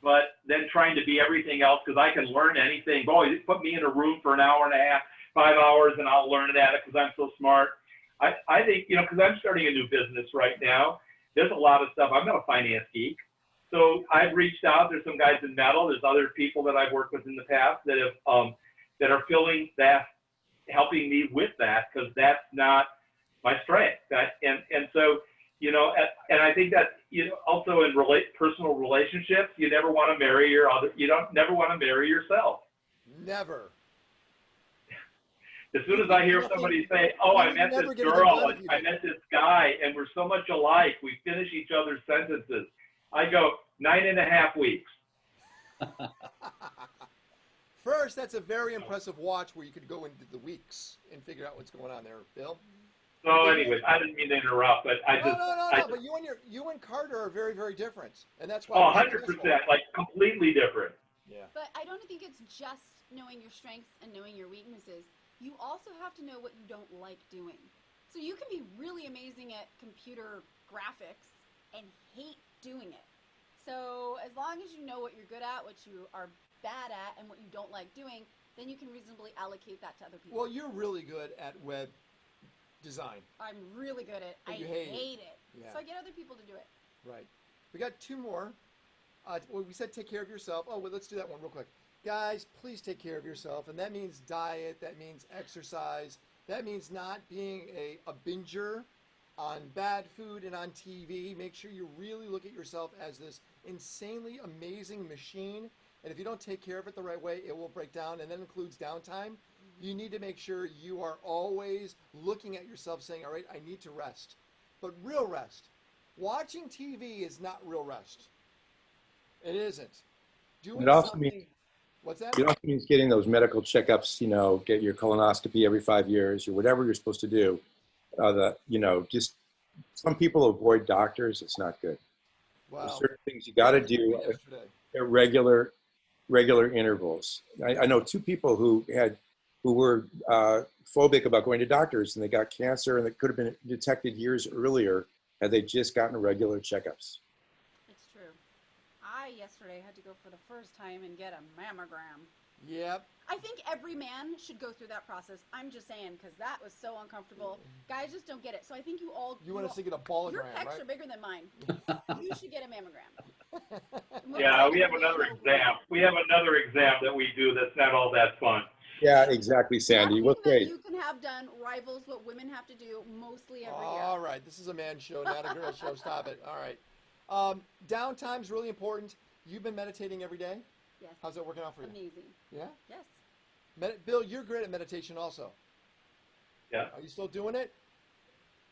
but then trying to be everything else, because I can learn anything. Boy, you put me in a room for an hour and a half, 5 hours, and I'll learn it at it because I'm so smart. I think, you know, because I'm starting a new business right now, there's a lot of stuff. I'm not a finance geek. So I've reached out. There's some guys in metal. There's other people that I've worked with in the past that have that are filling that, helping me with that, because that's not my strength. And so, you know, and I think that, you know, also in personal relationships, you never want to marry never want to marry yourself. Never. As soon as I hear somebody say, oh, I met this girl, and I met this guy, and we're so much alike, we finish each other's sentences, I go, 9.5 weeks. First, that's a very impressive watch where you could go into the weeks and figure out what's going on there, Bill. So anyways, I didn't mean to interrupt, but No, but you and Carter are very, very different. And that's why. Oh, 100%, like completely different. Yeah. But I don't think it's just knowing your strengths and knowing your weaknesses. You also have to know what you don't like doing. So you can be really amazing at computer graphics and hate doing it. So as long as you know what you're good at, what you are bad at, and what you don't like doing, then you can reasonably allocate that to other people. Well, you're really good at web design. I'm really good at it. But I you hate it. Yeah. So I get other people to do it. Right. We got 2 more. Well, we said take care of yourself. Oh, well, let's do that one real quick. Guys, please take care of yourself. And that means diet. That means exercise. That means not being a binger on bad food and on TV. Make sure you really look at yourself as this insanely amazing machine. And if you don't take care of it the right way, it will break down. And that includes downtime. You need to make sure you are always looking at yourself saying, all right, I need to rest. But real rest. Watching TV is not real rest. It isn't. Doing It also something. means, What's that? it also means getting those medical checkups, you know, get your colonoscopy every 5 years or whatever you're supposed to do. You know, just some people avoid doctors. It's not good. Wow. There's certain things you got to do Yesterday. at regular intervals. I know 2 people who were phobic about going to doctors, and they got cancer, and it could have been detected years earlier had they just gotten regular checkups. It's true. I yesterday had to go for the first time and get a mammogram. Yep. I think every man should go through that process. I'm just saying, because that was so uncomfortable. Guys just don't get it. So I think you want us to get a ballogram, your pecs right? are bigger than mine. You should get a mammogram. Yeah, we have another exam. We have another exam that we do that's not all that fun. Yeah, exactly, Sandy. Well, Nothing that great. you can have done rivals what women have to do mostly every year. All right. This is a man show, not a girl show. Stop it. All right. Downtime's really important. You've been meditating every day? Yes. How's that working out for you? Amazing. Yeah? Yes. Bill, you're great at meditation also. Yeah. Are you still doing it?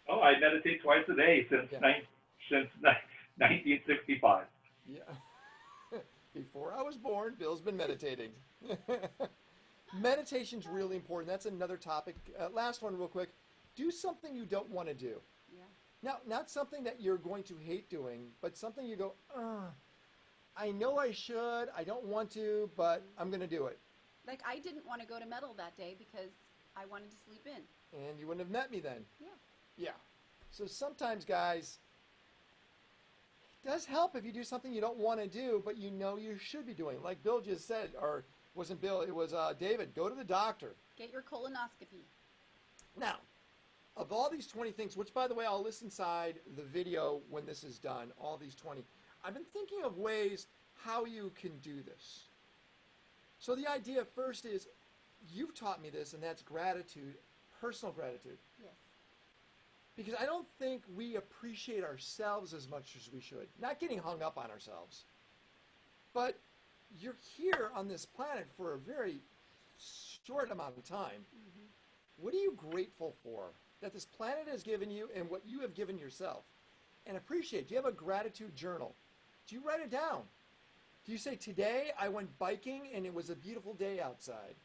Oh, I meditate twice a day since Okay. 1965. Yeah. Before I was born, Bill's been meditating. Meditation's really important. That's another topic. Last one, real quick. Do something you don't want to do. Yeah. Now, not something that you're going to hate doing, but something you go, I know I should, I don't want to, but I'm going to do it. Like, I didn't want to go to metal that day because I wanted to sleep in. And you wouldn't have met me then. Yeah. Yeah. So sometimes, guys, it does help if you do something you don't want to do, but you know you should be doing. Like Bill just said, or wasn't Bill, it was David, go to the doctor. Get your colonoscopy. Now, of all these 20 things, which, by the way, I'll list inside the video when this is done, all these 20, I've been thinking of ways how you can do this. So the idea first is, you've taught me this, and that's gratitude, personal gratitude. Yes. Because I don't think we appreciate ourselves as much as we should. Not getting hung up on ourselves. But you're here on this planet for a very short amount of time. Mm-hmm. What are you grateful for that this planet has given you and what you have given yourself? And appreciate. Do you have a gratitude journal? Do you write it down? Do you say, today I went biking and it was a beautiful day outside?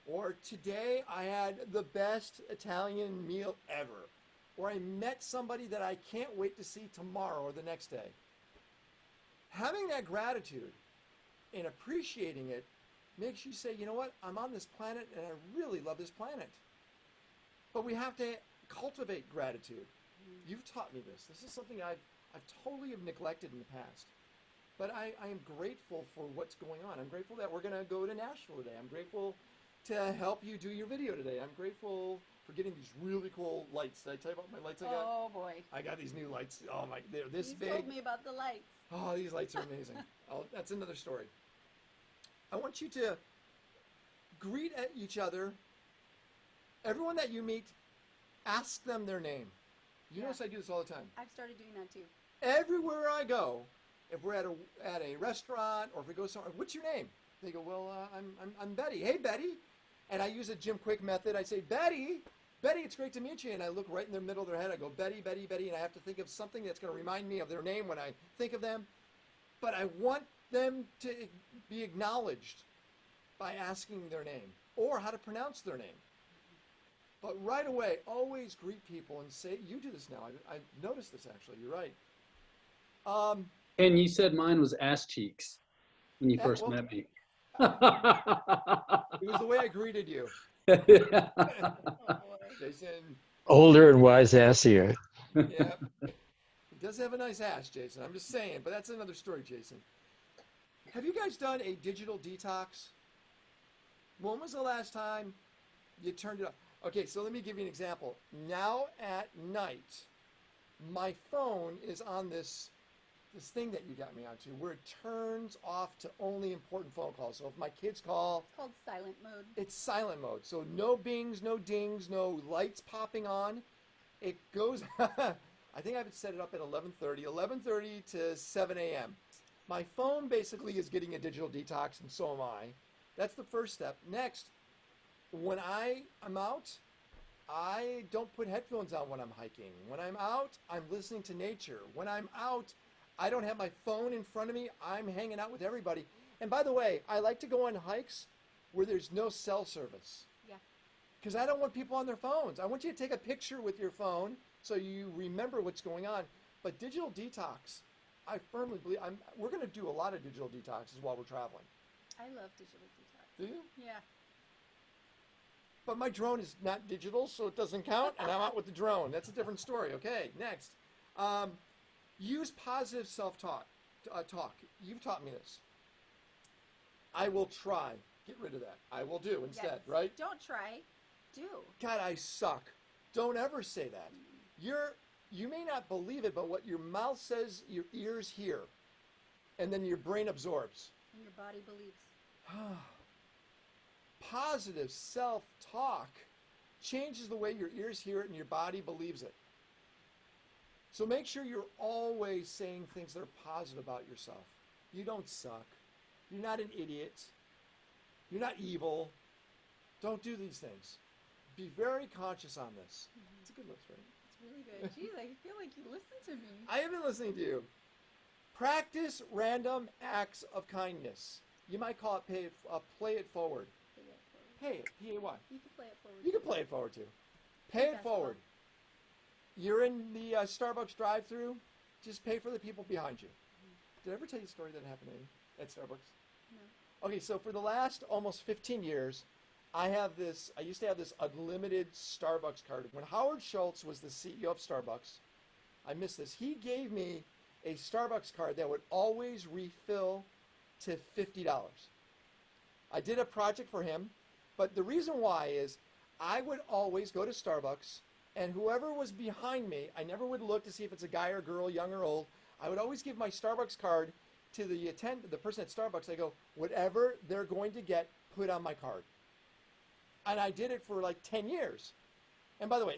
Or today I had the best Italian meal ever? Or I met somebody that I can't wait to see tomorrow or the next day? Having that gratitude and appreciating it makes you say, you know what, I'm on this planet and I really love this planet. But we have to cultivate gratitude. You've taught me this. This is something I've totally have neglected in the past. But I am grateful for what's going on. I'm grateful that we're going to go to Nashville today. I'm grateful to help you do your video today. I'm grateful for getting these really cool lights. Did I tell you about my lights I got? Oh, boy. I got these new lights. Oh, my, they're this You big. told me about the lights. Oh, these lights are amazing. That's another story. I want you to greet at each other. Everyone that you meet, ask them their name. You notice I do this all the time. I've started doing that too. Everywhere I go, if we're at a restaurant or if we go somewhere, what's your name? They go, well, I'm Betty. Hey, Betty. And I use a Jim Quick method. I say, Betty, it's great to meet you. And I look right in the middle of their head. I go, Betty, Betty, Betty. And I have to think of something that's going to remind me of their name when I think of them. But I want them to be acknowledged by asking their name or how to pronounce their name. But right away, always greet people and say, you do this now. I've noticed this, actually. You're right. And you said mine was ass cheeks when you first met me. It was the way I greeted you. Yeah. Oh, boy. Jason. Older and wise assier. Yeah. He does have a nice ass, Jason. I'm just saying, but that's another story, Jason. Have you guys done a digital detox? When was the last time you turned it off? Okay, so let me give you an example. Now at night, my phone is on this thing that you got me onto where it turns off to only important phone calls. So if my kids call, It's called silent mode. it's silent mode. So no bings, no dings, no lights popping on. It goes, I think I've set it up at 11:30 to 7 a.m. My phone basically is getting a digital detox, and so am I. That's the first step. Next, when I'm out, I don't put headphones on when I'm hiking. When I'm out, I'm listening to nature. When I'm out, I don't have my phone in front of me. I'm hanging out with everybody. And by the way, I like to go on hikes where there's no cell service. Yeah. Because I don't want people on their phones. I want you to take a picture with your phone so you remember what's going on. But digital detox, I firmly believe, we're going to do a lot of digital detoxes while we're traveling. I love digital detox. Do you? Yeah. But my drone is not digital, so it doesn't count, and I'm out with the drone. That's a different story. Okay, next. Use positive self-talk. You've taught me this. I will try. Get rid of that. I will do instead, Yes. right? Don't try. Do. God, I suck. Don't ever say that. You may not believe it, but what your mouth says, your ears hear, and then your brain absorbs. And your body believes. Positive self-talk changes the way your ears hear it and your body believes it. So make sure you're always saying things that are positive about yourself. You don't suck. You're not an idiot. You're not evil. Don't do these things. Be very conscious on this. It's a good list, right? It's really good. Jeez, I feel like you listen to me. I have been listening to you. Practice random acts of kindness. You might call it play it forward. Pay it. P-A-Y. You can play it forward. You can play it forward too. Pay it Basketball. forward. You're in the Starbucks drive-through. Just pay for the people behind you. Did I ever tell you a story that happened to me at Starbucks? No. Okay, so for the last almost 15 years, I used to have this unlimited Starbucks card. When Howard Schultz was the CEO of Starbucks, I missed this. He gave me a Starbucks card that would always refill to $50. I did a project for him, but the reason why is I would always go to Starbucks, and whoever was behind me, I never would look to see if it's a guy or girl, young or old. I would always give my Starbucks card to the person at Starbucks. I go, whatever they're going to get, put on my card. And I did it for like 10 years. And by the way,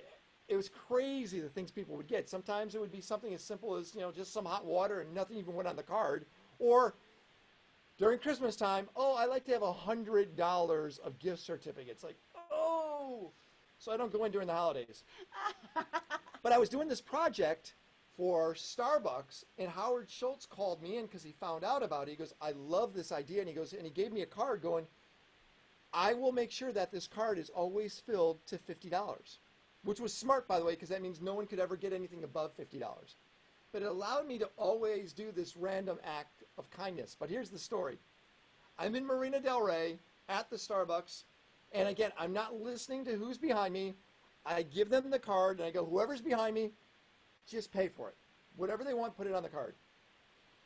it was crazy the things people would get. Sometimes it would be something as simple as, just some hot water and nothing even went on the card. Or during Christmas time, I like to have $100 of gift certificates. Like, so I don't go in during the holidays. But I was doing this project for Starbucks, and Howard Schultz called me in because he found out about it. He goes, I love this idea. And he gave me a card going, I will make sure that this card is always filled to $50, which was smart, by the way, because that means no one could ever get anything above $50. But it allowed me to always do this random act of kindness. But here's the story. I'm in Marina Del Rey at the Starbucks, and again, I'm not listening to who's behind me. I give them the card, and I go, whoever's behind me, just pay for it. Whatever they want, put it on the card.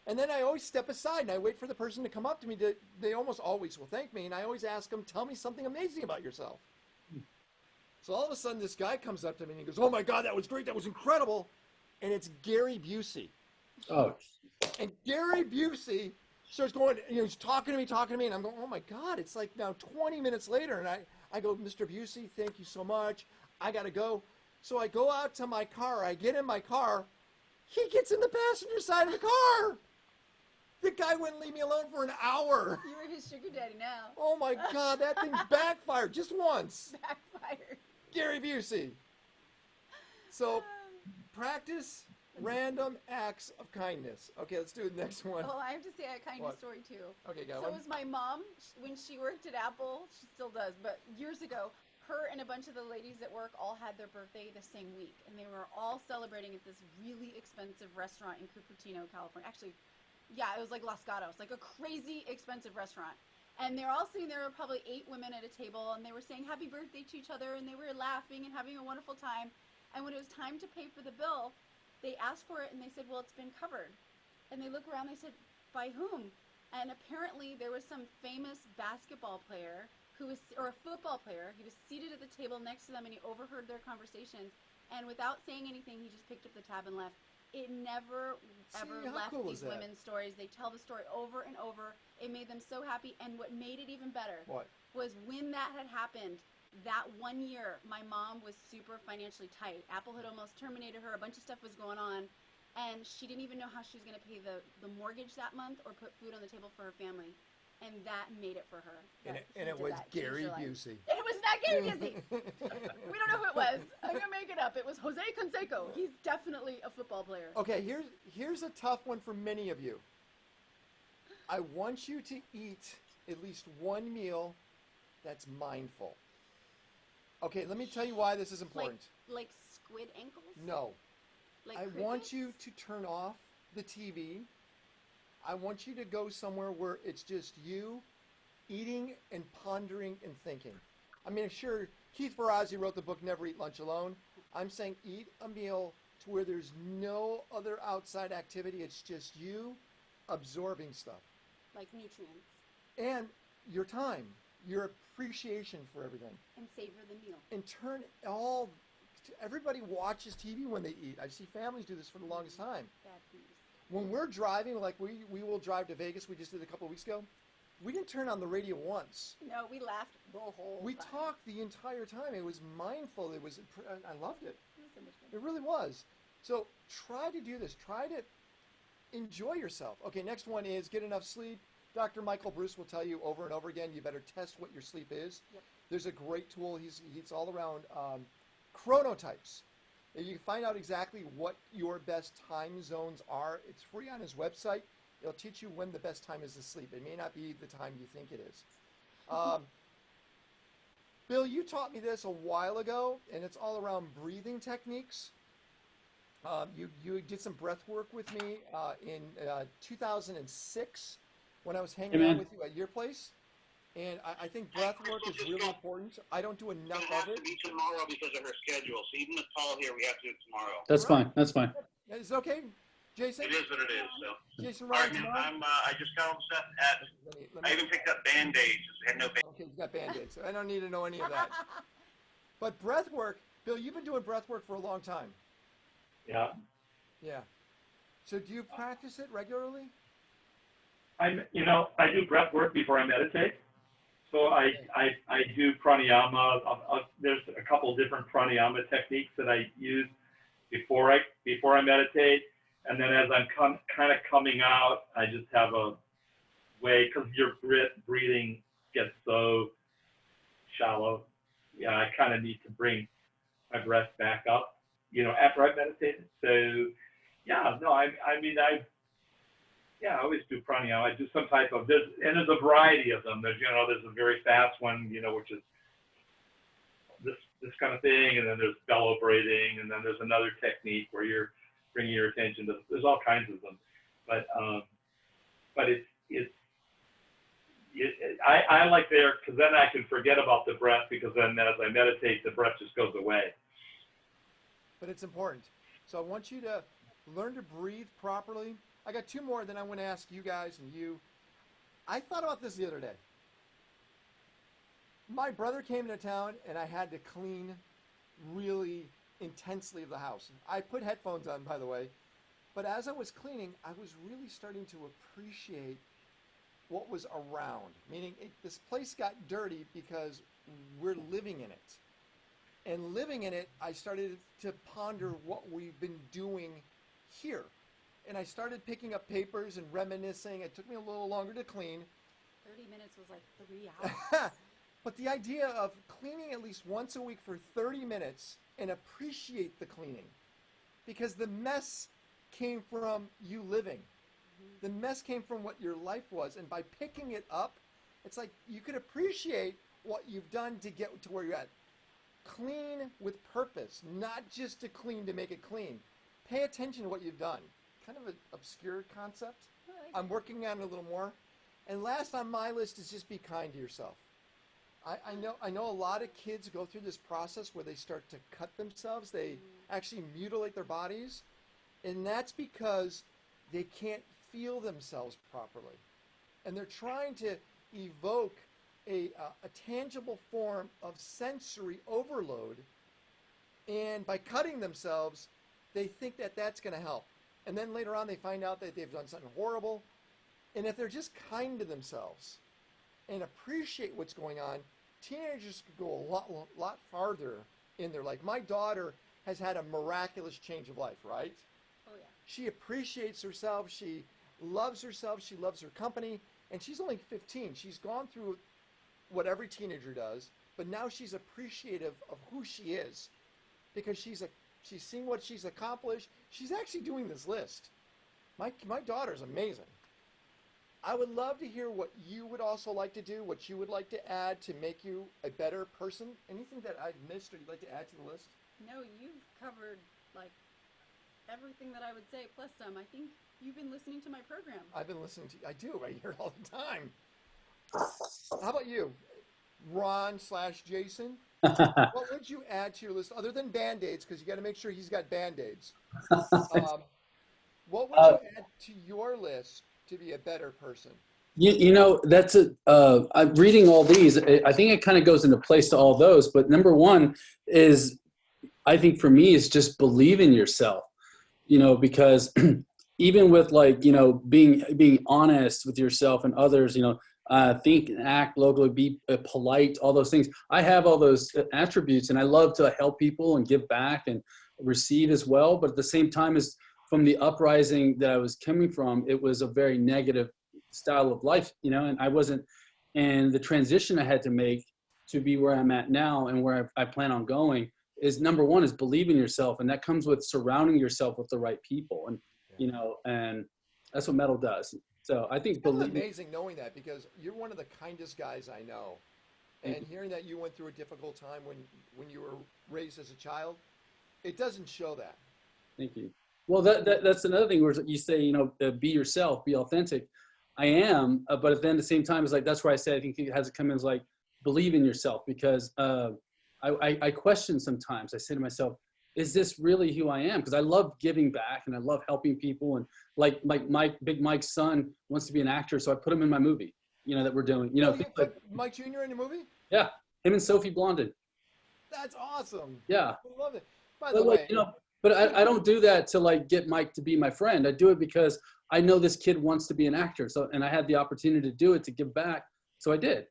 And then I always step aside and I wait for the person to come up to me. They almost always will thank me. And I always ask them, tell me something amazing about yourself. So all of a sudden this guy comes up to me and he goes, oh my God, that was great. That was incredible. And it's Gary Busey. Oh, And Gary Busey starts going, he's talking to me. And I'm going, oh my God, it's like now 20 minutes later. And I go, Mr. Busey, thank you so much. I got to go. So I go out to my car. I get in my car. He gets in the passenger side of the car. The guy wouldn't leave me alone for an hour. You were his sugar daddy now. Oh my God, that thing backfired just once. Backfired. Gary Busey. So practice random acts of kindness. Okay, let's do the next one. Well, I have to say a kindness What? story too. Okay, got So one. was my mom when she worked at Apple. She still does, but years ago, her and a bunch of the ladies at work all had their birthday the same week, and they were all celebrating at this really expensive restaurant in Cupertino, California. Actually, yeah, it was like Los Gatos, like a crazy expensive restaurant. And they were all sitting there, probably 8 women at a table, and they were saying happy birthday to each other, and they were laughing and having a wonderful time. And when it was time to pay for the bill, they asked for it, and they said, well, it's been covered. And they look around, they said, by whom? And apparently there was some famous basketball player or a football player. He was seated at the table next to them, and he overheard their conversations. And without saying anything, he just picked up the tab and left. It never, ever how left cool these is that? women's stories. They tell the story over and over. It made them so happy. And what made it even better What? was when that had happened, that one year, my mom was super financially tight. Apple had almost terminated her. A bunch of stuff was going on. And she didn't even know how she was going to pay the mortgage that month or put food on the table for her family. And that made it for her. And That it he did was that. Changed Gary her life. Busey. It was not Gary Busey. We don't know who it was. I'm going to make it up. It was Jose Canseco. He's definitely a football player. Okay, here's a tough one for many of you. I want you to eat at least one meal that's mindful. Okay, let me tell you why this is important. Like squid ankles? No. Like I crickets? want you to turn off the TV. I want you to go somewhere where it's just you eating and pondering and thinking. I mean, sure, Keith Ferrazzi wrote the book Never Eat Lunch Alone. I'm saying eat a meal to where there's no other outside activity. It's just you absorbing stuff. Like nutrients. And your time, your appreciation for everything. And savor the meal. And everybody watches TV when they eat. I see families do this for the longest time. Bad news. When we're driving, like we will drive to Vegas, we just did a couple of weeks ago, we didn't turn on the radio once. No, we laughed the whole We time. talked the entire time. It was mindful. I loved it. It was so much fun. It really was. So try to do this. Try to enjoy yourself. Okay, next one is get enough sleep. Dr. Michael Bruce will tell you over and over again, you better test what your sleep is. Yep. There's a great tool. He's all around chronotypes. And you can find out exactly what your best time zones are. It's free on his website. It'll teach you when the best time is to sleep. It may not be the time you think it is. Bill, you taught me this a while ago, and it's all around breathing techniques. You did some breath work with me in 2006 when I was hanging out with you at your place. And I think breath work is really important. I don't do enough of it. It has to be tomorrow because of her schedule. So even with Paul here, we have to do it tomorrow. That's fine. That's fine. Is it okay, Jason? It is what it is. So. Jason, All right, Ryan, man, tomorrow? I just got all set. I even picked up Band-Aids. I had no Band-Aids. Okay, you got Band-Aids. I don't need to know any of that. But breath work, Bill, you've been doing breath work for a long time. Yeah. Yeah. So do you practice it regularly? I do breath work before I meditate. So I do pranayama. There's a couple different pranayama techniques that I use before I meditate, and then as I'm kind of coming out, I just have a way, because your breathing gets so shallow. Yeah, I kind of need to bring my breath back up, after I meditated. So yeah, no, I always do pranayama. I do some type of this, and there's a variety of them. There's a very fast one, which is this kind of thing, and then there's bellow breathing, and then there's another technique where you're bringing your attention to. There's all kinds of them, but I like there, because then I can forget about the breath, because then as I meditate, the breath just goes away. But it's important. So I want you to learn to breathe properly. I got two more, then I want to ask you guys and you. I thought about this the other day. My brother came into town, and I had to clean really intensely the house. I put headphones on, by the way, but as I was cleaning, I was really starting to appreciate what was around, meaning this place got dirty because we're living in it. And living in it, I started to ponder what we've been doing here. And I started picking up papers and reminiscing. It took me a little longer to clean. 30 minutes was like 3 hours. But the idea of cleaning at least once a week for 30 minutes and appreciate the cleaning. Because the mess came from you living. The mess came from what your life was. And by picking it up, it's like you can appreciate what you've done to get to where you're at. Clean with purpose, not just to clean to make it clean. Pay attention to what you've done. Kind of an obscure concept. I'm working on it a little more. And last on my list is just be kind to yourself. I know a lot of kids go through this process where they start to cut themselves. They actually mutilate their bodies. And that's because they can't feel themselves properly. And they're trying to evoke a tangible form of sensory overload. And by cutting themselves, they think that that's going to help. And then later on, they find out that they've done something horrible. And if they're just kind to themselves and appreciate what's going on, teenagers could go a lot farther in their life. My daughter has had a miraculous change of life, right? Oh, yeah. She appreciates herself. She loves herself. She loves her company. And she's only 15. She's gone through what every teenager does, but now she's appreciative of who she is because she's seen what she's accomplished. She's actually doing this list. My daughter's amazing. I would love to hear what you would also like to do, what you would like to add to make you a better person. Anything that I've missed or you'd like to add to the list? No, you've covered like everything that I would say, plus some. I think you've been listening to my program. I've been listening to, I do, I hear it all the time. How about you, Ron/Jason? What would you add to your list other than Band-Aids? Because you got to make sure he's got Band-Aids. What would you add to your list to be a better person? That's I'm reading all these. I think it kind of goes into place to all those. But number one is, I think for me, is just believe in yourself. Because even with being honest with yourself and others, think and act locally, be polite, all those things. I have all those attributes, and I love to help people and give back and receive as well. But at the same time, as from the uprising that I was coming from, it was a very negative style of life, and I wasn't, and the transition I had to make to be where I'm at now and where I plan on going is number one is believe in yourself. And that comes with surrounding yourself with the right people. And, and that's what metal does. So I think it's kind of amazing knowing that, because you're one of the kindest guys I know. And hearing that you went through a difficult time when you were raised as a child, it doesn't show that. Thank you. Well, that's another thing where you say, be yourself, be authentic. I am, but at the same time, it's like, that's where I say, I think it has to come in as like, believe in yourself, because I question sometimes. I say to myself, is this really who I am? Because I love giving back and I love helping people. And like Big Mike's son wants to be an actor, so I put him in my movie, that we're doing. You put Mike Jr. in the movie? Yeah, him and Sophie Blondin. That's awesome. Yeah, I love it. By the way, but I don't do that to like get Mike to be my friend. I do it because I know this kid wants to be an actor. So, and I had the opportunity to do it, to give back. So I did.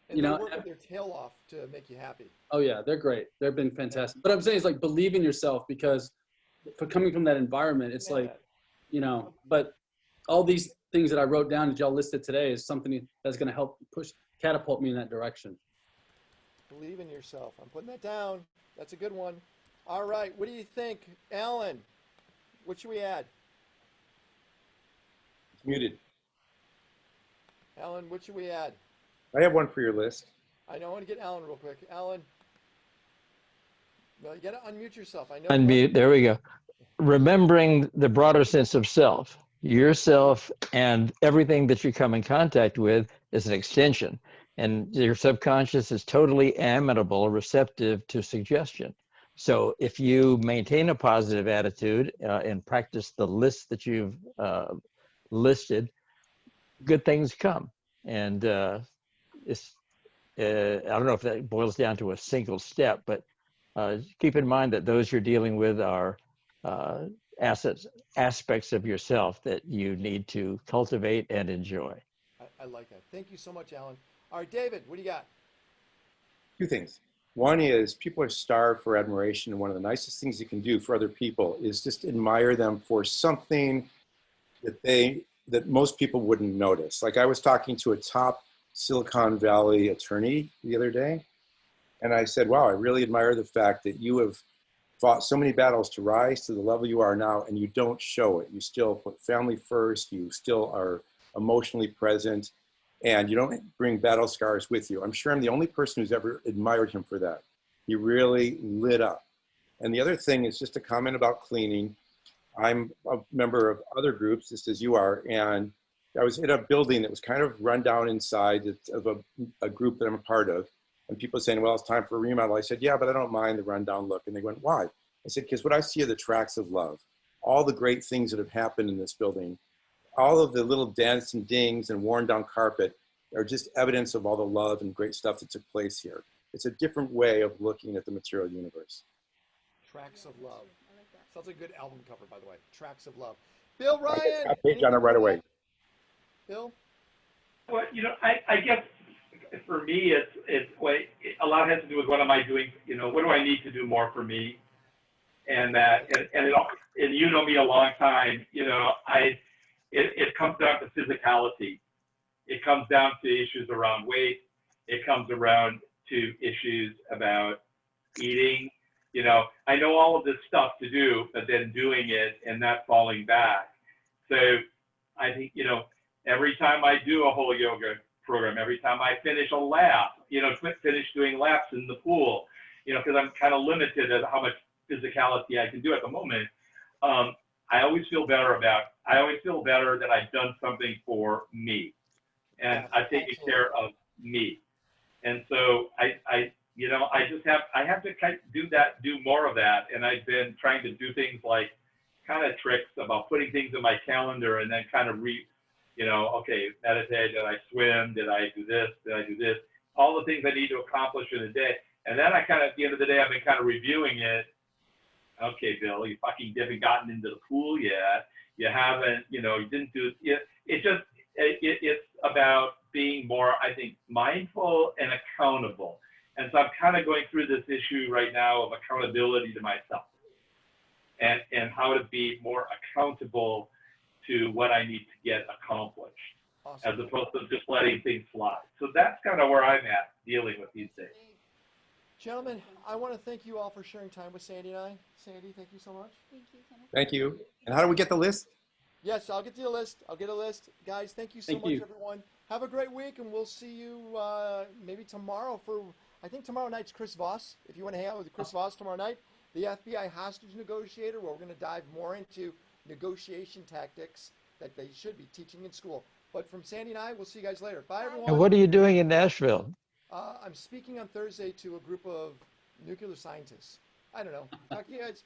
And they work their tail off to make you happy. Oh yeah, they're great. They've been fantastic. But I'm saying it's like, believe in yourself, because for coming from that environment, it's like, but all these things that I wrote down that y'all listed today is something that's going to help catapult me in that direction. Believe in yourself. I'm putting that down. That's a good one. All right. What do you think, Alan? What should we add? It's muted. Alan, what should we add? I have one for your list. I want to get Alan real quick. Alan, no, you got to unmute yourself. I know. Unmute. There we go. Remembering the broader sense of self. Yourself and everything that you come in contact with is an extension. And your subconscious is totally amenable, receptive to suggestion. So if you maintain a positive attitude and practice the list that you've listed, good things come. And I don't know if that boils down to a single step, but keep in mind that those you're dealing with are aspects of yourself that you need to cultivate and enjoy. I like that. Thank you so much, Alan. All right, David, what do you got? Two things. One is, people are starved for admiration, and one of the nicest things you can do for other people is just admire them for something that most people wouldn't notice. Like, I was talking to a top Silicon Valley attorney the other day, and I said, wow, I really admire the fact that you have fought so many battles to rise to the level you are now, and you don't show it. You still put family first, you still are emotionally present, and you don't bring battle scars with you. I'm sure I'm the only person who's ever admired him for that. He really lit up. And the other thing is just a comment about cleaning. I'm a member of other groups, just as you are, and I was in a building that was kind of run down inside of a group that I'm a part of, and people saying, well, it's time for a remodel. I said, yeah, but I don't mind the rundown look. And they went, why? I said, because what I see are the tracks of love, all the great things that have happened in this building. All of the little dents and dings and worn down carpet are just evidence of all the love and great stuff that took place here. It's a different way of looking at the material universe. Tracks of Love. Sounds like a good album cover, by the way. Tracks of Love. Bill Ryan. I'll page on it right away. Bill? Well, I guess for me, a lot has to do with what am I doing, what do I need to do more for me? And you know me a long time, it comes down to physicality. It comes down to issues around weight. It comes around to issues about eating. I know all of this stuff to do, but then doing it and not falling back. So I think, every time I do a whole yoga program, every time I finish a lap, finish doing laps in the pool, because I'm kind of limited at how much physicality I can do at the moment. I always feel better that I've done something for me, and I've taken care of me. And so I have to kind of do more of that. And I've been trying to do things like kind of tricks about putting things in my calendar and then kind of okay, meditate, did I swim? Did I do this? Did I do this? All the things I need to accomplish in a day. And then at the end of the day, I've been kind of reviewing it. Okay, Bill, you fucking haven't gotten into the pool yet. You haven't, you didn't do it. It's about being more, I think, mindful and accountable. And so I'm kind of going through this issue right now of accountability to myself and how to be more accountable to what I need to get accomplished, awesome, as opposed to just letting things slide. So that's kind of where I'm at dealing with these days. Gentlemen, I want to thank you all for sharing time with Sandy and I. Sandy, thank you so much. Thank you, Kenneth. Thank you. And how do we get the list? Yes, I'll get you a list. I'll get a list. Guys, thank you so Thank much, you. everyone. Have a great week, and we'll see you maybe tomorrow for, I think tomorrow night's Chris Voss. If you want to hang out with Chris Voss tomorrow night, the FBI hostage negotiator, where we're going to dive more into negotiation tactics that they should be teaching in school. But from Sandy and I, we'll see you guys later. Bye, everyone. And what are you doing in Nashville? I'm speaking on Thursday to a group of nuclear scientists. I don't know. Talk to you guys.